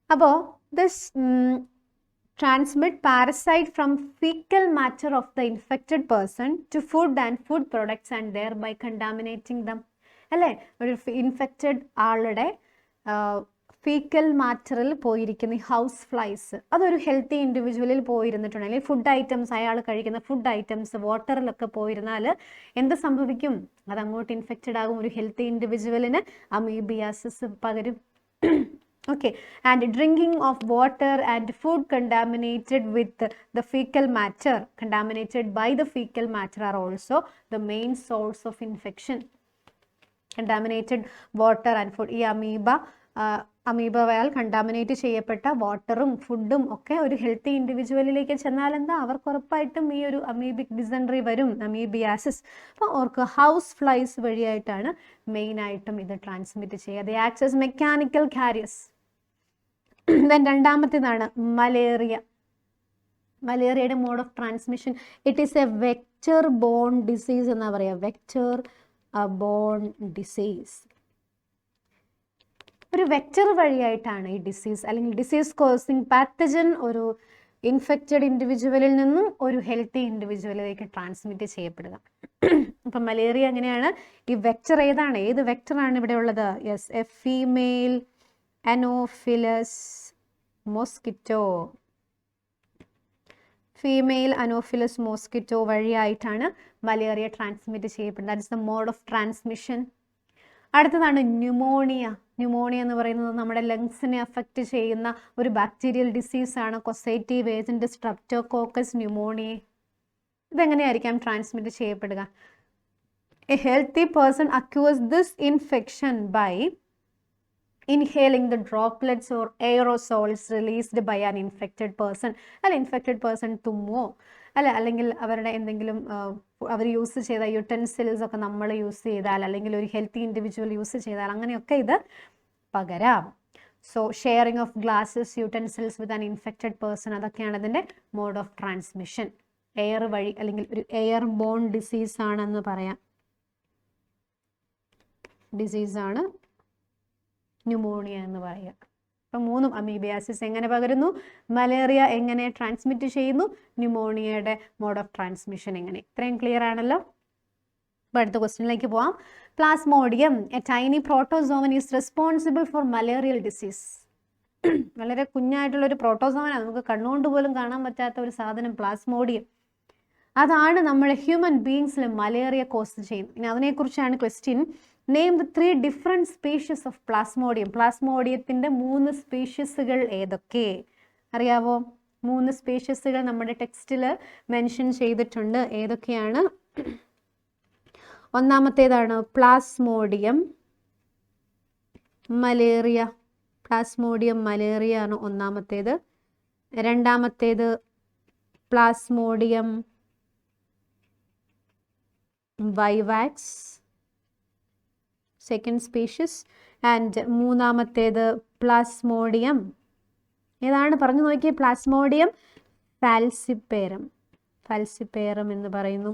അപ്പോൾ this transmit parasite from fecal matter of the infected person to food and food products and thereby contaminating them. അല്ലേ, ഒരു infected ആളുടെ ഫീക്കൽ മാറ്ററിൽ പോയിരിക്കുന്ന ഹൗസ് ഫ്ലൈസ് അതൊരു healthy ഇൻഡിവിജ്വലിൽ പോയിരുന്നിട്ടുണ്ട്, അല്ലെങ്കിൽ food items, അയാൾ കഴിക്കുന്ന food items വാട്ടറിലൊക്കെ പോയിരുന്നാൽ എന്ത് സംഭവിക്കും? അത് അങ്ങോട്ട് ഇൻഫെക്റ്റഡ് ആകും, ഒരു ഹെൽത്തി ഇൻഡിവിജ്വലിന് അമീബിയാസിസ് പകരും. Okay, and drinking of water and food contaminated with the fecal matter, contaminated by the fecal matter, are also the main source of infection. Contaminated water and food. ഈ അമീബയാൽ contaminate ചെയ്യപ്പെട്ട വാട്ടറും ഫുഡും ഒക്കെ ഒരു healthy ഇൻഡിവിജ്വലിലേക്ക് ചെന്നാൽ എന്താ, അവർക്ക് ഉറപ്പായിട്ടും ഈ ഒരു അമീബിക് ഡിസെൻട്രി വരും, അമീബിയാസിസ്. അപ്പോൾ അവർക്ക് ഹൗസ് ഫ്ലൈസ് വഴിയായിട്ടാണ് മെയിനായിട്ടും ഇത് ട്രാൻസ്മിറ്റ് ചെയ്യുക. They acts as mechanical carriers. Then രണ്ടാമത്തേതാണ് മലേറിയ. മലേറിയയുടെ mode of transmission it is a vector borne disease എന്നാ പറയുക. Vector borne disease. ഒരു വെക്റ്റർ വഴിയായിട്ടാണ് ഈ ഡിസീസ് അല്ലെങ്കിൽ ഡിസീസ് കോസിങ് പാത്തജൻ ഒരു ഇൻഫെക്റ്റഡ് ഇൻഡിവിജ്വലിൽ നിന്നും ഒരു ഹെൽത്തി ഇൻഡിവിജ്വലിലേക്ക് ട്രാൻസ്മിറ്റ് ചെയ്യപ്പെടുക. അപ്പം മലേറിയ എങ്ങനെയാണ്? ഈ വെക്റ്റർ ഏതാണ്? ഏത് വെക്റ്ററാണ് ഇവിടെ ഉള്ളത്? Yes, a female anopheles mosquito. Female anopheles mosquito വഴിയായിട്ടാണ് മലേറിയ ട്രാൻസ്മിറ്റ് ചെയ്യപ്പെടുന്നത്. That is the mode of transmission. അടുത്തതാണ് ന്യൂമോണിയ. ന്യൂമോണിയ എന്ന് പറയുന്നത് നമ്മുടെ ലങ്സിനെ അഫക്റ്റ് ചെയ്യുന്ന ഒരു ബാക്ടീരിയൽ ഡിസീസാണ്. Causative agent streptococcus pneumonia. ഇതെങ്ങനെയായിരിക്കാം ട്രാൻസ്മിറ്റ് ചെയ്യപ്പെടുക? A healthy person acquires this infection by inhaling the droplets or aerosols released by an infected person. അല്ല, ഇൻഫെക്റ്റഡ് പേഴ്സൺ തുമ്മോ അല്ലെങ്കിൽ അവരുടെ എന്തെങ്കിലും അവർ യൂസ് ചെയ്ത യുട്ടൻസിൽസ് ഒക്കെ നമ്മൾ യൂസ് ചെയ്താൽ അല്ലെങ്കിൽ ഒരു ഹെൽത്തി ഇൻഡിവിജ്വൽ യൂസ് ചെയ്താൽ അങ്ങനെയൊക്കെ ഇത് പകരാം. So sharing of glasses utensils with an infected person, അതൊക്കെയാണ് ഇതിൻ്റെ മോഡ് ഓഫ് ട്രാൻസ്മിഷൻ. എയർ വഴി അല്ലെങ്കിൽ ഒരു എയർ ബോൺ ഡിസീസ് ആണെന്ന് പറയാം. ഡിസീസാണ് ന്യൂമോണിയ എന്ന് പറയുക. അപ്പം മൂന്നും അമീബിയാസിസ് എങ്ങനെ പകരുന്നു, മലേറിയ എങ്ങനെ ട്രാൻസ്മിറ്റ് ചെയ്യുന്നു, ന്യൂമോണിയയുടെ മോഡ് ഓഫ് ട്രാൻസ്മിഷൻ എങ്ങനെ. ഇത്രയും ക്ലിയർ ആണല്ലോ. അപ്പോൾ അടുത്ത ക്വസ്റ്റ്യനിലേക്ക് പോവാം. Plasmodium, A tiny protozoan is responsible for malarial disease. വളരെ കുഞ്ഞായിട്ടുള്ളൊരു പ്രോട്ടോസോവനാണ്, നമുക്ക് കണ്ണുകൊണ്ട് പോലും കാണാൻ പറ്റാത്ത ഒരു സാധനം പ്ലാസ്മോഡിയം. അതാണ് നമ്മുടെ ഹ്യൂമൻ ബീയിങ്സിൽ മലേറിയ കോസ് ചെയ്യുന്നത്. ഇനി അതിനെക്കുറിച്ചാണ് question. Name the 3 different species of plasmodium. പ്ലാസ്മോഡിയത്തിൻ്റെ 3 സ്പീഷീസുകൾ ഏതൊക്കെ അറിയാവോ? 3 സ്പീഷീസുകൾ നമ്മുടെ ടെക്സ്റ്റിൽ മെൻഷൻ ചെയ്തിട്ടുണ്ട്. ഏതൊക്കെയാണ്? ഒന്നാമത്തേതാണ് പ്ലാസ്മോഡിയം മലേറിയ. പ്ലാസ്മോഡിയം മലേറിയ ആണ് ഒന്നാമത്തേത്. രണ്ടാമത്തേത് plasmodium vivax, second species. And മൂന്നാമത്തേത് പ്ലാസ്മോഡിയം ഏതാണ് പറഞ്ഞു നോക്കിയേ? പ്ലാസ്മോഡിയം ഫാൽസിപ്പേരം. ഫാൽസിപ്പേരം എന്ന് പറയുന്നു.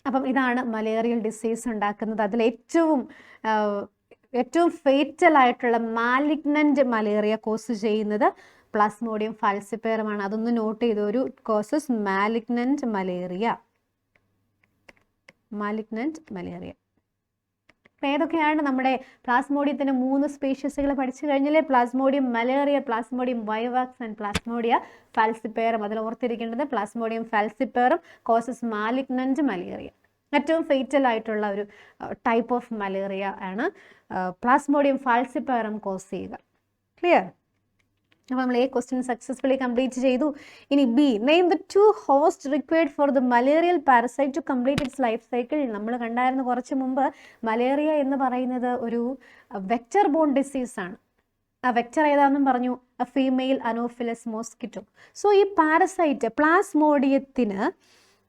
അപ്പം ഇതാണ് മലേറിയൽ ഡിസീസ് ഉണ്ടാക്കുന്നത്. അതിൽ ഏറ്റവും ഫേറ്റൽ ആയിട്ടുള്ള മാലിഗ്നന്റ് മലേറിയ കോസ് ചെയ്യുന്നത് പ്ലാസ്മോഡിയം ഫാൽസിപ്പേറമാണ്. അതൊന്ന് നോട്ട് ചെയ്തു. ഒരു കോസസ് മാലിഗ്നന്റ് മലേറിയ. ഏതൊക്കെയാണ് നമ്മുടെ പ്ലാസ്മോഡിയത്തിന്റെ 3 സ്പീഷീസുകൾ പഠിച്ചു കഴിഞ്ഞാലേ? Plasmodium malaria, plasmodium vivax and plasmodia falciparum. അതിൽ ഓർത്തിരിക്കേണ്ടത് plasmodium falciparum causes malignant malaria. ഏറ്റവും ഫേറ്റൽ ആയിട്ടുള്ള ഒരു ടൈപ്പ് ഓഫ് മലേറിയ ആണ് പ്ലാസ്മോഡിയം ഫാൽസിപ്പേറം കോസ് ചെയ്യുക. ക്ലിയർ? അപ്പോൾ നമ്മൾ A ക്വസ്റ്റ്യൻ സക്സസ്ഫുള്ളി കംപ്ലീറ്റ് ചെയ്തു. ഇനി B, name the 2 host required for the malarial parasite to complete its life cycle. നമ്മൾ കണ്ടായിരുന്നു കുറച്ച് മുമ്പ്, മലേറിയ എന്ന് പറയുന്നത് ഒരു വെക്റ്റർ ബോൺ ഡിസീസ് ആണ്. ആ വെക്റ്റർ ഏതാണെന്നും പറഞ്ഞു, ഫീമെയിൽ അനോഫിലസ് മോസ്കിറ്റോ. സോ ഈ പാരസൈറ്റ് പ്ലാസ്മോഡിയത്തിന്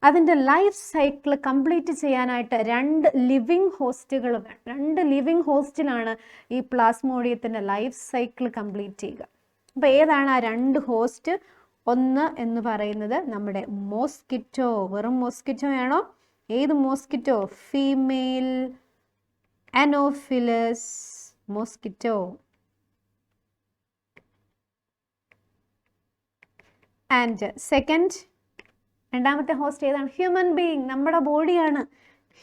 അതിൻ്റെ ലൈഫ് സൈക്കിൾ കംപ്ലീറ്റ് ചെയ്യാനായിട്ട് 2 ലിവിങ് ഹോസ്റ്റുകൾ വേണം. 2 ലിവിങ് ഹോസ്റ്റിലാണ് ഈ പ്ലാസ്മോഡിയത്തിൻ്റെ ലൈഫ് സൈക്കിൾ കംപ്ലീറ്റ് ചെയ്യുക. അപ്പോൾ ഏതാണ് ആ 2 ഹോസ്റ്റ്? ഒന്ന് എന്ന് പറയുന്നത് നമ്മുടെ മോസ്കിറ്റോ. വെറും മോസ്കിറ്റോ ആണോ? ഏത് mosquito? Female anopheles mosquito. And second, രണ്ടാമത്തെ ഹോസ്റ്റ് ഏതാണ്? ഹ്യൂമൻ ബീയിങ്, നമ്മുടെ ബോഡിയാണ്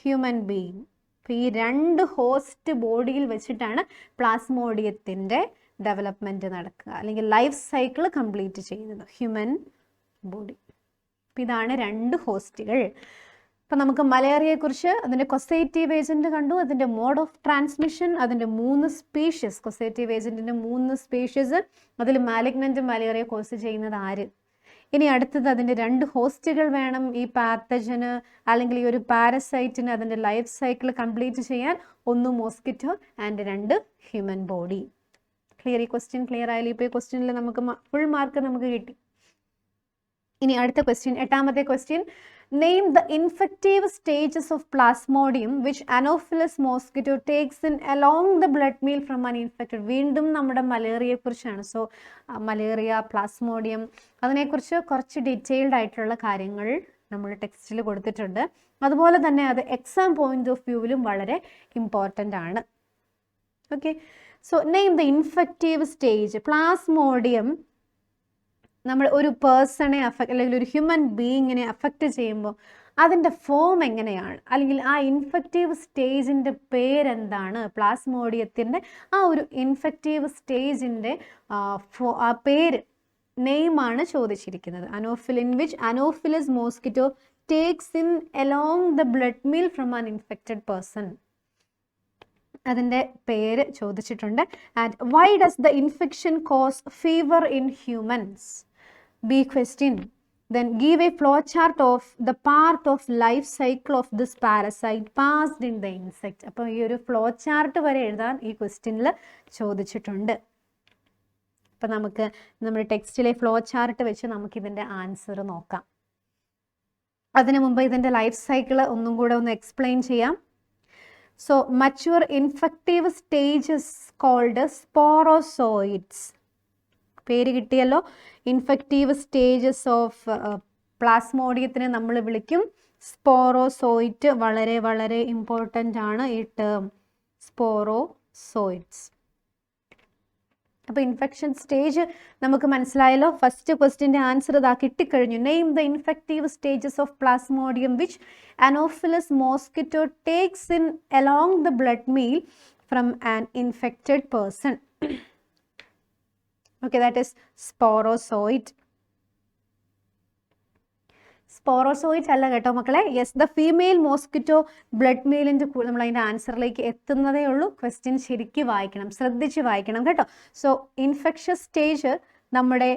ഹ്യൂമൻ ബീയിങ്. അപ്പോൾ ഈ 2 ഹോസ്റ്റ് ബോഡിയിൽ വെച്ചിട്ടാണ് പ്ലാസ്മോഡിയത്തിൻ്റെ ഡെവലപ്മെൻറ്റ് നടക്കുക, അല്ലെങ്കിൽ ലൈഫ് സൈക്കിൾ കംപ്ലീറ്റ് ചെയ്യുന്നത് ഹ്യൂമൻ ബോഡി. അപ്പോൾ ഇതാണ് 2 ഹോസ്റ്റുകൾ. അപ്പോൾ നമുക്ക് മലേറിയയെക്കുറിച്ച് അതിൻ്റെ കൊസേറ്റീവ് ഏജൻറ്റ് കണ്ടു, അതിൻ്റെ മോഡ് ഓഫ് ട്രാൻസ്മിഷൻ, അതിൻ്റെ 3 സ്പീഷീസ്, കൊസേറ്റീവ് ഏജൻറ്റിൻ്റെ 3 സ്പീഷീസ്, അതിൽ മാലിഗ്നൻ്റ് മലേറിയ കോസ് ചെയ്യുന്നത് ആര്? ഇനി അടുത്തത് അതിൻ്റെ 2 ഹോസ്റ്റുകൾ വേണം ഈ പാത്തജന് അല്ലെങ്കിൽ ഈ ഒരു പാരസൈറ്റിന് അതിൻ്റെ ലൈഫ് സൈക്കിൾ കംപ്ലീറ്റ് ചെയ്യാൻ. 1 mosquito and 2 human body. Clear? ഈ ക്വസ്റ്റ്യൻ ക്ലിയർ ആയാലും ഇപ്പോൾ ഈ ക്വസ്റ്റ്യനിൽ നമുക്ക് ഫുൾ മാർക്ക് നമുക്ക് കിട്ടി. ഇനി അടുത്ത ക്വസ്റ്റ്യൻ, 8ാമത്തെ question. Name the infective stages of plasmodium which anopheles mosquito takes in along the blood meal from an infected. വീണ്ടും നമ്മുടെ മലേറിയയെക്കുറിച്ചാണ്. സോ മലേറിയ, പ്ലാസ്മോഡിയം, അതിനെക്കുറിച്ച് കുറച്ച് ഡീറ്റെയിൽഡ് ആയിട്ടുള്ള കാര്യങ്ങൾ നമ്മുടെ ടെക്സ്റ്റിൽ കൊടുത്തിട്ടുണ്ട്. അതുപോലെ തന്നെ അത് എക്സാം പോയിന്റ് ഓഫ് വ്യൂവിലും വളരെ ഇമ്പോർട്ടൻ്റ് ആണ്. Okay, so name the infective stage. Plasmodium നമ്മൾ ഒരു പേഴ്സണെ അല്ലെങ്കിൽ ഒരു ഹ്യൂമൻ ബീയിങ്ങിനെ അഫക്റ്റ് ചെയ്യുമ്പോൾ അതിൻ്റെ ഫോം എങ്ങനെയാണ്, അല്ലെങ്കിൽ ആ ഇൻഫെക്റ്റീവ് സ്റ്റേജിൻ്റെ പേരെന്താണ്? പ്ലാസ്മോഡിയത്തിൻ്റെ ആ ഒരു ഇൻഫെക്റ്റീവ് സ്റ്റേജിൻ്റെ ആ പേര്, നെയിമാണ് ചോദിച്ചിരിക്കുന്നത്. Anopheline which anopheles mosquito takes in along the blood meal from an infected person. അതിൻ്റെ പേര് ചോദിച്ചിട്ടുണ്ട്. And why does the infection cause fever in humans? B question. Then give a flowchart of the part of life cycle of this parasite passed in the insect. അപ്പോൾ ഈ ഒരു flow chart വരെ എഴുതാൻ ഈ ക്വസ്റ്റ്യനിൽ ചോദിച്ചിട്ടുണ്ട്. അപ്പം നമുക്ക് നമ്മുടെ ടെക്സ്റ്റിലെ ഫ്ലോ ചാർട്ട് വെച്ച് നമുക്കിതിൻ്റെ ആൻസർ നോക്കാം. അതിനു മുമ്പ് ഇതിൻ്റെ ലൈഫ് സൈക്കിൾ ഒന്നും കൂടെ ഒന്ന് എക്സ്പ്ലെയിൻ ചെയ്യാം. So mature infective stages called sporozoites. പേര് കിട്ടിയല്ലോ. ഇൻഫെക്റ്റീവ് സ്റ്റേജസ് ഓഫ് പ്ലാസ്മോഡിയത്തിനെ നമ്മൾ വിളിക്കും സ്പോറോസോയിറ്റ്. വളരെ വളരെ ഇമ്പോർട്ടൻ്റ് ആണ് ഈ ടേം സ്പോറോസോയിഡ്സ്. അപ്പോൾ ഇൻഫെക്ഷൻ സ്റ്റേജ് നമുക്ക് മനസ്സിലായല്ലോ. ഫസ്റ്റ് ക്വസ്റ്റ്യൻ്റെ ആൻസർ ഇതാ കിട്ടിക്കഴിഞ്ഞു. Name the infective stages of plasmodium which anopheles mosquito takes in along the blood meal from an infected person. Okay, that is sporozoite. Sporozoite അല്ല കേട്ടോ മക്കളെ. Yes, the female mosquito blood മെയിലിൻ്റെ നമ്മൾ അതിൻ്റെ ആൻസറിലേക്ക് എത്തുന്നതേ ഉള്ളൂ. ക്വസ്റ്റ്യൻ ശരിക്കും വായിക്കണം, ശ്രദ്ധിച്ച് വായിക്കണം കേട്ടോ. സോ ഇൻഫെക്ഷസ് സ്റ്റേജ് നമ്മുടെ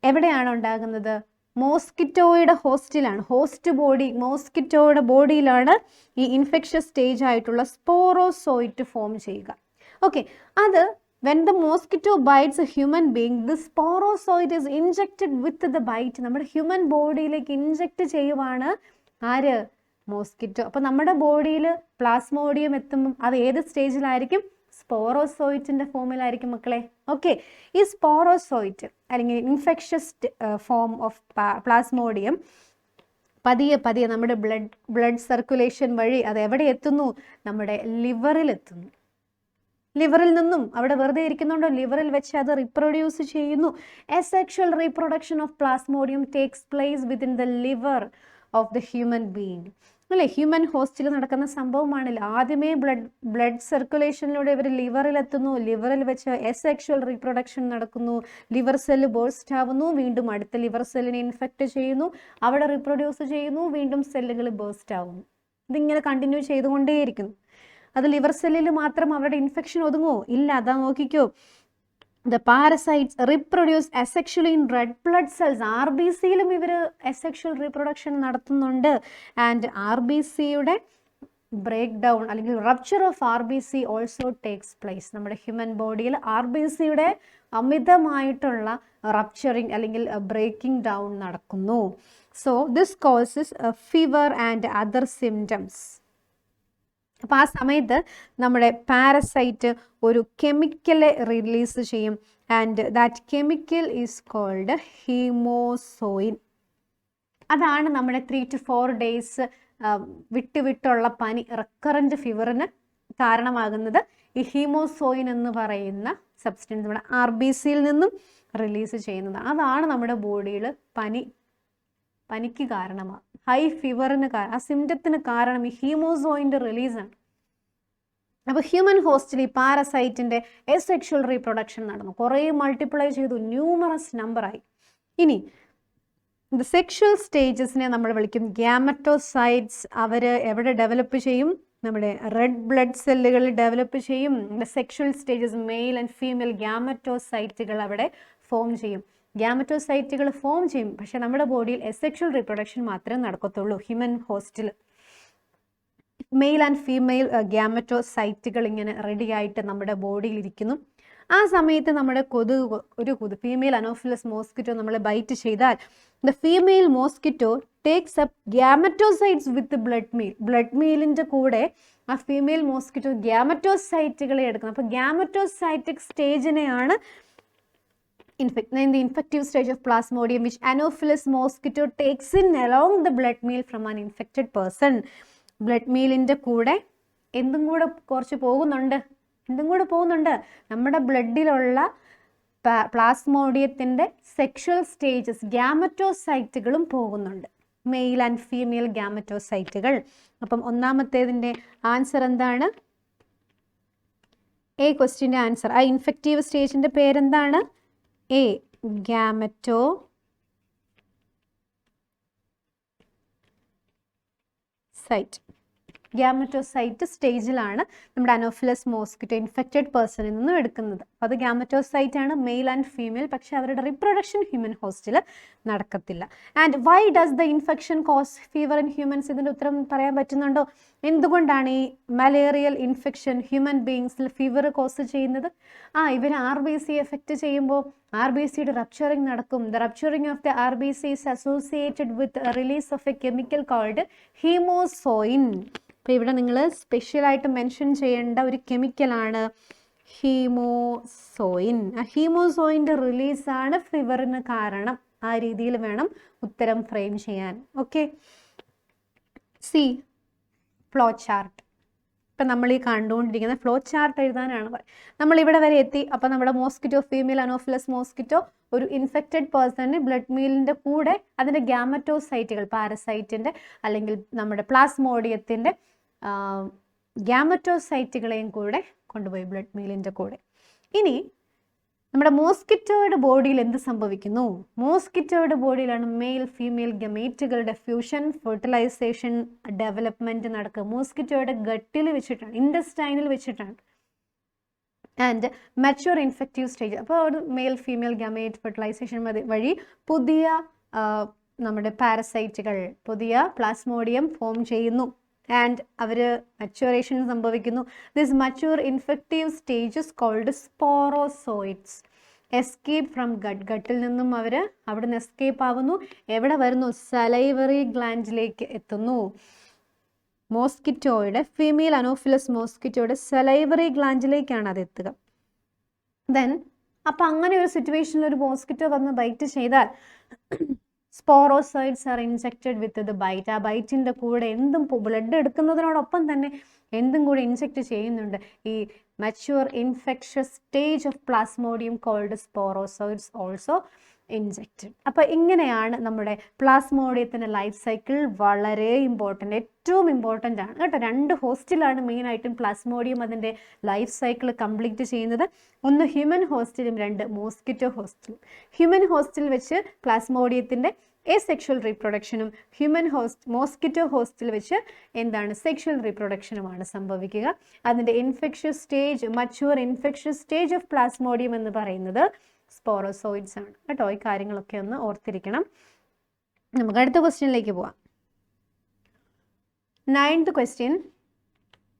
എവിടെയാണ് ഉണ്ടാകുന്നത്? മോസ്കിറ്റോയുടെ ഹോസ്റ്റിലാണ്. ഹോസ്റ്റ് ബോഡി മോസ്കിറ്റോയുടെ ബോഡിയിലാണ് ഈ ഇൻഫെക്ഷസ് സ്റ്റേജ് ആയിട്ടുള്ള സ്പോറോസോയിറ്റ് ഫോം ചെയ്യുക. ഓക്കെ, അത് when the mosquito bites a human being, the sporozoite is injected with the bite. നമ്മുടെ ഹ്യൂമൻ ബോഡിയിലേക്ക് ഇൻജെക്റ്റ് ചെയ്യുവാണ് ആര്? മോസ്കിറ്റോ. അപ്പോൾ നമ്മുടെ ബോഡിയിൽ പ്ലാസ്മോഡിയം എത്തുമ്പം അത് ഏത് സ്റ്റേജിലായിരിക്കും? സ്പോറോസോയിറ്റിൻ്റെ ഫോമിലായിരിക്കും മക്കളെ. ഓക്കെ, ഈ സ്പോറോസോയിറ്റ് അല്ലെങ്കിൽ ഇൻഫെക്ഷസ് ഫോം ഓഫ് പ്ലാസ്മോഡിയം പതിയെ പതിയെ നമ്മുടെ ബ്ലഡ് സർക്കുലേഷൻ വഴി അത് എവിടെ എത്തുന്നു? നമ്മുടെ ലിവറിൽ എത്തുന്നു. ലിവറിൽ നിന്നും അവിടെ വെറുതെ ഇരിക്കുന്നുണ്ടോ, ലിവറിൽ വെച്ച് അത് റിപ്രൊഡ്യൂസ് ചെയ്യുന്നു. Asexual reproduction of Plasmodium takes place within the liver of the human being. അല്ലേ, ഹ്യൂമൻ ഹോസ്റ്റിൽ നടക്കുന്ന സംഭവമാണല്ലോ. ആദ്യമേ ബ്ലഡ് സർക്കുലേഷനിലൂടെ ഇവർ ലിവറിലെത്തുന്നു. ലിവറിൽ വെച്ച് എസെക്ഷൽ റീപ്രൊഡക്ഷൻ നടക്കുന്നു. ലിവർ സെല്ല് ബേഴ്സ്റ്റ് ആവുന്നു. വീണ്ടും അടുത്ത ലിവർ സെല്ലിനെ ഇൻഫെക്റ്റ് ചെയ്യുന്നു. അവിടെ റിപ്രൊഡ്യൂസ് ചെയ്യുന്നു. വീണ്ടും സെല്ലുകൾ ബേഴ്സ്റ്റ് ആവുന്നു. ഇതിങ്ങനെ കണ്ടിന്യൂ ചെയ്തുകൊണ്ടേയിരിക്കുന്നു. അത് ലിവർ സെല്ലിൽ മാത്രം അവരുടെ ഇൻഫെക്ഷൻ ഒതുങ്ങുമോ? ഇല്ല. അതാ നോക്കിക്കോ. The parasites reproduce asexually in red blood cells. RBCയിലും ഇവർ അസെക്ഷൽ റീപ്രൊഡക്ഷൻ നടത്തുന്നുണ്ട്. ആൻഡ് RBCയുടെ ബ്രേക്ക് ഡൗൺ അല്ലെങ്കിൽ rupture of RBC also takes place. നമ്മുടെ ഹ്യൂമൻ ബോഡിയിൽ RBCയുടെ അമിതമായിട്ടുള്ള റപ്ചറിങ് അല്ലെങ്കിൽ ബ്രേക്കിംഗ് ഡൗൺ നടക്കുന്നു. So this causes fever and other symptoms. അപ്പോൾ ആ സമയത്ത് നമ്മുടെ പാരസൈറ്റ് ഒരു കെമിക്കൽ റിലീസ് ചെയ്യും. And that chemical is called haemozoin. അതാണ് നമ്മുടെ 3 to 4 days വിട്ടുള്ള പനി, റെക്കറൻറ്റ് ഫീവറിന് കാരണമാകുന്നത് ഈ ഹീമോസോയിൻ എന്ന് പറയുന്ന സബ്സ്റ്റൻസ് നമ്മുടെ RBCയിൽ നിന്നും റിലീസ് ചെയ്യുന്നതാണ്. അതാണ് നമ്മുടെ ബോഡിയിൽ പനിക്ക് കാരണമാണ്. ഹൈ ഫീവറിന് ആ സിംറ്റത്തിന് കാരണം ഈ ഹീമോസോയിൻ്റെ റിലീസാണ്. അപ്പോൾ ഹ്യൂമൻ ഹോസ്റ്റിൽ ഈ പാരസൈറ്റിൻ്റെ എസെക്ഷൽ റീപ്രൊഡക്ഷൻ നടന്നു. കുറേ മൾട്ടിപ്ലൈ ചെയ്തു, ന്യൂമറസ് നമ്പറായി. ഇനി ദ സെക്ഷൽ സ്റ്റേജസിനെ നമ്മൾ വിളിക്കും ഗ്യാമറ്റോസൈറ്റ്സ്. അവർ എവിടെ ഡെവലപ്പ് ചെയ്യും? നമ്മുടെ റെഡ് ബ്ലഡ് സെല്ലുകളിൽ ഡെവലപ്പ് ചെയ്യും. The sexual stages male and female ഗ്യാമറ്റോസൈറ്റുകൾ അവിടെ ഫോം ചെയ്യും. ഗ്യാമറ്റോസൈറ്റുകൾ ഫോം ചെയ്യും. പക്ഷെ നമ്മുടെ ബോഡിയിൽ എസെക്ഷൽ റീപ്രൊഡക്ഷൻ മാത്രമേ നടക്കത്തുള്ളൂ. ഹ്യൂമൻ ഹോസ്റ്റിൽ മെയിൽ ആൻഡ് ഫീമെയിൽ ഗ്യാമറ്റോസൈറ്റുകൾ ഇങ്ങനെ റെഡി ആയിട്ട് നമ്മുടെ ബോഡിയിൽ ഇരിക്കുന്നു. ആ സമയത്ത് നമ്മുടെ കൊതുക് ഫീമെയിൽ അനോഫിലസ് മോസ്കിറ്റോ നമ്മളെ ബൈറ്റ് ചെയ്താൽ the female mosquito takes up gametocytes with blood മീലിൻ്റെ കൂടെ ആ ഫീമെയിൽ മോസ്കിറ്റോ ഗ്യാമറ്റോസൈറ്റുകളെ എടുക്കുന്നത്. അപ്പോൾ ഗ്യാമറ്റോസൈറ്റിക് സ്റ്റേജിനെയാണ് in the infective stage of plasmodium which Anopheles mosquito takes in along the blood meal from an infected person. Blood മീലിൻ്റെ കൂടെ എന്തും കൂടെ കുറച്ച് പോകുന്നുണ്ട്, എന്തും കൂടെ പോകുന്നുണ്ട്, നമ്മുടെ ബ്ലഡിലുള്ള പ്ലാസ്മോഡിയത്തിൻ്റെ സെക്ഷൽ സ്റ്റേജസ് ഗ്യാമറ്റോസൈറ്റുകളും പോകുന്നുണ്ട്, മെയിൽ ആൻഡ് ഫീമെയിൽ ഗ്യാമറ്റോസൈറ്റുകൾ. അപ്പം ഒന്നാമത്തേതിൻ്റെ ആൻസർ എന്താണ്? എ ക്വസ്റ്റ്യൻ്റെ ആൻസർ. ആ ഇൻഫെക്റ്റീവ് സ്റ്റേജിൻ്റെ പേരെന്താണ്? എ, ഗ്യാമറ്റോസൈറ്റ്. ഗ്യാമറ്റോസൈറ്റ് സ്റ്റേജിലാണ് നമ്മുടെ അനോഫിലസ് മോസ്കിറ്റോ ഇൻഫെക്റ്റഡ് പേഴ്സണിൽ നിന്നും എടുക്കുന്നത്. അപ്പോൾ അത് ഗ്യാമറ്റോസൈറ്റ് ആണ്, മെയിൽ ആൻഡ് ഫീമെയിൽ. പക്ഷേ അവരുടെ റിപ്രൊഡക്ഷൻ ഹ്യൂമൻ ഹോസ്റ്റിൽ നടക്കത്തില്ല. And why does the infection cause fever in humans? ഇതിൻ്റെ ഉത്തരം പറയാൻ പറ്റുന്നുണ്ടോ? എന്തുകൊണ്ടാണ് ഈ മലേറിയൽ ഇൻഫെക്ഷൻ ഹ്യൂമൻ ബീങ്സിൽ ഫീവർ കോസ് ചെയ്യുന്നത്? ഇവർ RBC എഫക്റ്റ് ചെയ്യുമ്പോൾ RBCയുടെ റപ്ചറിങ് നടക്കും. The rupturing of the RBC is associated with release of a chemical called haemozoin. അപ്പോൾ ഇവിടെ നിങ്ങൾ സ്പെഷ്യലായിട്ട് മെൻഷൻ ചെയ്യേണ്ട ഒരു കെമിക്കലാണ് ഹീമോസോയിൻ. ആ ഹീമോസോയിൻ്റെ റിലീസാണ് ഫീവറിന് കാരണം. ആ രീതിയിൽ വേണം ഉത്തരം ഫ്രെയിം ചെയ്യാൻ. Okay, C flow chart. ഇപ്പം നമ്മൾ ഈ കണ്ടുകൊണ്ടിരിക്കുന്ന ഫ്ലോ ചാർട്ട് എഴുതാനാണ് നമ്മൾ ഇവിടെ വരെ എത്തി. അപ്പം നമ്മുടെ മോസ്കിറ്റോ, ഫീമെയിൽ അനോഫിലസ് മോസ്കിറ്റോ ഒരു ഇൻഫെക്റ്റഡ് പേഴ്സണിന് ബ്ലഡ് മീലിൻ്റെ കൂടെ അതിൻ്റെ ഗ്യാമറ്റോസൈറ്റുകൾ, പാരസൈറ്റിൻ്റെ അല്ലെങ്കിൽ നമ്മുടെ പ്ലാസ്മോഡിയത്തിൻ്റെ ഗ്യാമറ്റോസൈറ്റുകളെയും കൂടെ കൊണ്ടുപോയി ബ്ലഡ് മീലിൻ്റെ കൂടെ. ഇനി നമ്മുടെ മോസ്കിറ്റോയുടെ ബോഡിയിൽ എന്ത് സംഭവിക്കുന്നു? മോസ്കിറ്റോയുടെ ബോഡിയിലാണ് മെയിൽ ഫീമെയിൽ ഗമേറ്റുകളുടെ ഫ്യൂഷൻ, ഫെർട്ടിലൈസേഷൻ, ഡെവലപ്മെൻറ്റ് നടക്കുക. മോസ്കിറ്റോയുടെ ഗട്ടിൽ വെച്ചിട്ടാണ്, ഇൻഡസ്റ്റൈനിൽ വെച്ചിട്ടാണ്. And mature infective stage. അപ്പോൾ ഒരു മെയിൽ ഫീമെയിൽ ഗമേറ്റ് ഫെർട്ടിലൈസേഷൻ വഴി പുതിയ നമ്മുടെ പാരസൈറ്റുകൾ, പുതിയ പ്ലാസ്മോഡിയം ഫോം ചെയ്യുന്നു. ആൻഡ് അവർ മച്യൂറേഷൻ സംഭവിക്കുന്നു. This mature infective stages called sporozoites. Escape from ഗട്ടിൽ നിന്നും അവർ അവിടെ നിന്ന് എസ്കേപ്പ് ആവുന്നു. എവിടെ വരുന്നു? സലൈവറി ഗ്ലാൻഡിലേക്ക് എത്തുന്നു. മോസ്കിറ്റോയുടെ, ഫീമെയിൽ അനോഫിലസ് മോസ്കിറ്റോയുടെ സലൈവറി ഗ്ലാൻഡിലേക്കാണ് അത് എത്തുക. ദെൻ അപ്പം അങ്ങനെ ഒരു സിറ്റുവേഷനിൽ ഒരു മോസ്കിറ്റോ വന്ന് ബൈറ്റ് ചെയ്താൽ sporozoites are injected with the bite. ആ ബൈറ്റിൻ്റെ കൂടെ എന്തും ബ്ലഡ് എടുക്കുന്നതിനോടൊപ്പം തന്നെ എന്തും കൂടെ ഇൻജെക്റ്റ് ചെയ്യുന്നുണ്ട്. ഈ mature infectious stage of plasmodium called sporozoites also injected. അപ്പോൾ ഇങ്ങനെയാണ് നമ്മുടെ പ്ലാസ്മോഡിയത്തിൻ്റെ ലൈഫ് സൈക്കിൾ. വളരെ ഇമ്പോർട്ടൻ്റ്, ഏറ്റവും ഇമ്പോർട്ടൻ്റ് ആണ് കേട്ടോ. 2 ഹോസ്റ്റിലാണ് മെയിനായിട്ടും പ്ലാസ്മോഡിയം അതിൻ്റെ ലൈഫ് സൈക്കിൾ കംപ്ലീറ്റ് ചെയ്യുന്നത്. ഒന്ന് ഹ്യൂമൻ ഹോസ്റ്റിലും 2 മോസ്കിറ്റോ ഹോസ്റ്റിലും. ഹ്യൂമൻ ഹോസ്റ്റിൽ വെച്ച് പ്ലാസ്മോഡിയത്തിൻ്റെ സെക്ഷൽ റീപ്രൊഡക്ഷനും മോസ്കിറ്റോ ഹോസ്റ്റിൽ വെച്ച് എന്താണ് സെക്ഷൽ റീപ്രൊഡക്ഷനുമാണ് സംഭവിക്കുക. അതിൻ്റെ infectious stage, mature infectious stage of plasmodium എന്ന് പറയുന്നത് സ്പോറോസോയിഡ്സ് ആണ് കേട്ടോ. ഈ കാര്യങ്ങളൊക്കെ ഒന്ന് ഓർത്തിരിക്കണം. നമുക്ക് അടുത്ത ക്വസ്റ്റ്യനിലേക്ക് പോവാം. 9th question.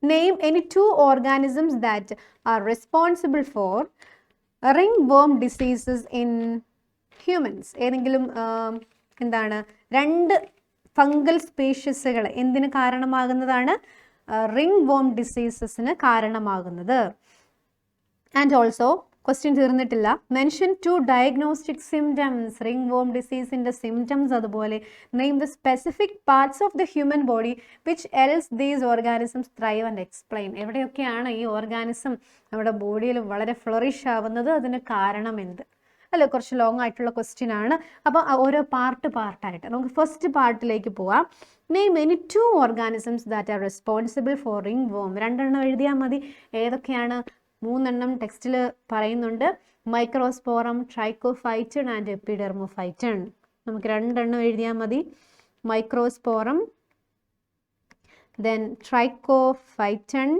Name any 2 organisms that are responsible for ringworm diseases in humans. ഏതെങ്കിലും എന്താണ് 2 ഫംഗൽ സ്പീഷീസുകൾ എന്തിന് കാരണമാകുന്നതാണ്? ringworm ഡിസീസസിന് കാരണമാകുന്നത്. ആൻഡ് ഓൾസോ ക്വസ്റ്റ്യൻ തീർന്നിട്ടില്ല. Mention 2 diagnostic symptoms. ringworm ഡിസീസിൻ്റെ സിംറ്റംസ്. അതുപോലെ name the specific parts of the human body which else these organisms thrive and explain. എവിടെയൊക്കെയാണ് ഈ ഓർഗാനിസം നമ്മുടെ ബോഡിയിൽ വളരെ ഫ്ലറിഷ് ആവുന്നത്? അതിന് കാരണം എന്ത്? അല്ല, കുറച്ച് ലോങ് ആയിട്ടുള്ള ക്വസ്റ്റ്യൻ ആണ്. അപ്പോൾ ഓരോ പാർട്ടായിട്ട് നമുക്ക് ഫസ്റ്റ് പാർട്ടിലേക്ക് പോവാം. Name any 2 organisms that are responsible for ringworm. 2 എണ്ണം എഴുതിയാൽ മതി. ഏതൊക്കെയാണ്? 3 എണ്ണം ടെക്സ്റ്റിൽ പറയുന്നുണ്ട്. Microsporum, trichophyton and epidermophyton. നമുക്ക് 2 എണ്ണം എഴുതിയാൽ മതി. Microsporum, then trichophyton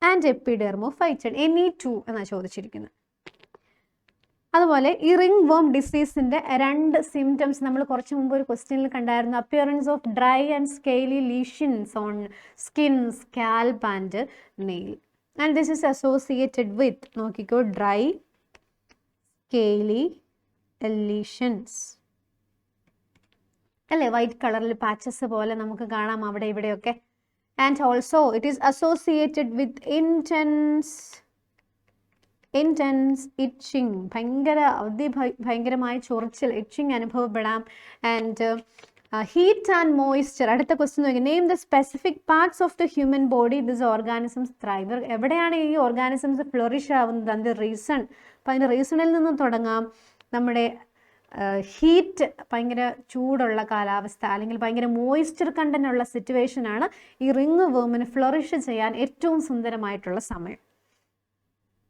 and epidermophyton. Any 2 എന്നാണ് ചോദിച്ചിരിക്കുന്നത്. അതുപോലെ ഈ ringworm ഡിസീസിൻ്റെ 2 സിംറ്റംസ് നമ്മൾ കുറച്ച് മുമ്പ് ഒരു ക്വസ്റ്റ്യനിൽ കണ്ടായിരുന്നു. Appearance of dry and scaly lesions on skin, scalp and nail. And this is associated with, നോക്കിക്കോ, ഡ്രൈ സ്കെയിലി ലീഷൻസ് അല്ലേ? വൈറ്റ് കളറിൽ പാച്ചസ് പോലെ നമുക്ക് കാണാം അവിടെ ഇവിടെയൊക്കെ. And also it is associated with intense itching. ഭയങ്കരമായ ചൊറിച്ചിൽ, ഇച്ചിങ് അനുഭവപ്പെടാം. And heat and moisture. അടുത്ത ക്വസ്റ്റ്യൻ നോക്കി. Name the specific parts of the human body this organisms thrive. എവിടെയാണ് ഈ ഓർഗാനിസംസ് ഫ്ലറിഷ് ആവുന്നത്? അതിൻ്റെ റീസൺ. അപ്പം അതിൻ്റെ റീസണിൽ നിന്നും തുടങ്ങാം. നമ്മുടെ ഹീറ്റ്, ഭയങ്കര ചൂടുള്ള കാലാവസ്ഥ അല്ലെങ്കിൽ ഭയങ്കര മോയ്സ്ചർ കണ്ടന്റ് ഉള്ള സിറ്റുവേഷനാണ് ഈ റിംഗ് വേമിന് ഫ്ലറിഷ് ചെയ്യാൻ ഏറ്റവും സുന്ദരമായിട്ടുള്ള സമയം.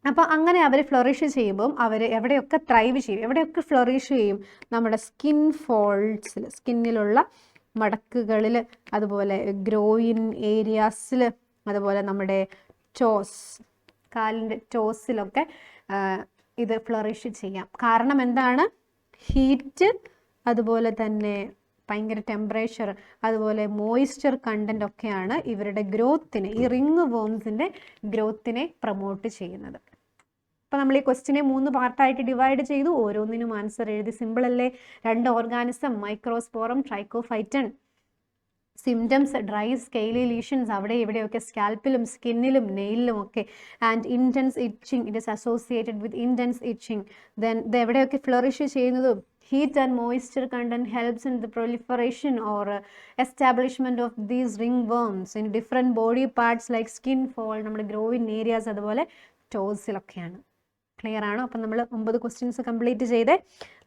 അപ്പോൾ അങ്ങനെ അവർ ഫ്ലറിഷ് ചെയ്യുമ്പം അവർ എവിടെയൊക്കെ ത്രൈവ് ചെയ്യും, എവിടെയൊക്കെ ഫ്ലറിഷ് ചെയ്യും? നമ്മുടെ സ്കിൻ ഫോൾഡ്സിൽ, സ്കിന്നിലുള്ള മടക്കുകളിൽ, അതുപോലെ ഗ്രോയിൻ ഏരിയാസിൽ, അതുപോലെ നമ്മുടെ ടോസ്, കാലിൻ്റെ ടോസിലൊക്കെ ഇത് ഫ്ലറിഷ് ചെയ്യാം. കാരണം എന്താണ്? ഹീറ്റ്, അതുപോലെ തന്നെ ഭയങ്കര ടെമ്പറേച്ചർ, അതുപോലെ മോയ്സ്ചർ കണ്ടന്റ് ഒക്കെയാണ് ഇവരുടെ ഗ്രോത്തിനെ, ഈ റിംഗ് വേംസിൻ്റെ ഗ്രോത്തിനെ പ്രൊമോട്ട് ചെയ്യുന്നത്. അപ്പോൾ നമ്മൾ ഈ ക്വസ്റ്റിനെ 3 പാർട്ടായിട്ട് ഡിവൈഡ് ചെയ്തു. ഓരോന്നിനും ആൻസർ എഴുതി. സിമ്പിൾ അല്ലേ? 2 organism, microsporum, trichophyton. Symptoms dry scaly lesions, അവിടെ ഇവിടെയൊക്കെ സ്കാൽപ്പിലും സ്കിന്നിലും നെയിലിലും ഒക്കെ. And intense itching, it is associated with intense itching. Then ഇത് എവിടെയൊക്കെ ഫ്ലറിഷ് ചെയ്യുന്നത്? Heat and moisture content helps in the proliferation or establishment of these ringworms in different body parts like skin fold, നമ്മുടെ groin areas, അതുപോലെ ടോസിലൊക്കെയാണ്. Clear ആണോ? അപ്പം നമ്മൾ 9 questions complete ചെയ്തേ.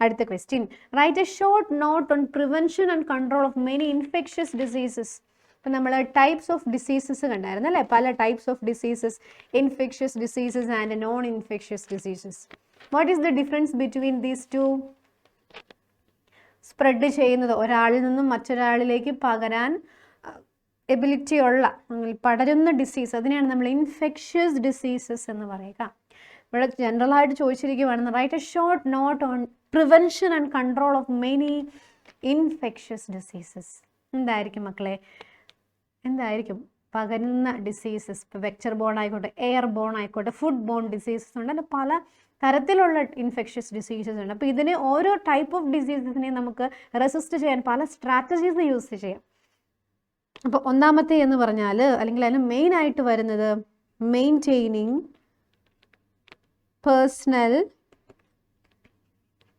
അടുത്ത question. Right a short note on prevention and control of many infectious diseases. അപ്പം നമ്മൾ types of diseases കണ്ടായിരുന്നു അല്ലേ? പല types of diseases, infectious diseases and non infectious diseases. What is the difference between these two? Spread ചെയ്യുന്നത്, ഒരാളിൽ നിന്നും മറ്റൊരാളിലേക്ക് പകരാൻ ability ഉള്ള, പടരുന്ന ഡിസീസ്, അതിനെയാണ് നമ്മൾ ഇൻഫെക്ഷ്യസ് ഡിസീസസ് എന്ന് പറയുക. ഇവിടെ ജനറലായിട്ട് ചോദിച്ചിരിക്കുകയാണെന്ന്. Write a short note on prevention and control of many infectious diseases. എന്തായിരിക്കും മക്കളെ? എന്തായിരിക്കും? പകരുന്ന ഡിസീസസ്. ഇപ്പോൾ വെക്ടർ ബോൺ ആയിക്കോട്ടെ, എയർ ബോൺ ആയിക്കോട്ടെ, ഫുഡ് ബോൺ ഡിസീസസ് ഉണ്ട്, അല്ല പല തരത്തിലുള്ള ഇൻഫെക്ഷ്യസ് ഡിസീസസ് ഉണ്ട്. അപ്പോൾ ഇതിനെ ഓരോ ടൈപ്പ് ഓഫ് ഡിസീസസിനെ നമുക്ക് റെസിസ്റ്റ് ചെയ്യാൻ പല സ്ട്രാറ്റജീസ് യൂസ് ചെയ്യാം. അപ്പോൾ ഒന്നാമത്തെ എന്ന് പറഞ്ഞാൽ, അല്ലെങ്കിൽ അതിന് മെയിൻ ആയിട്ട് വരുന്നത് maintaining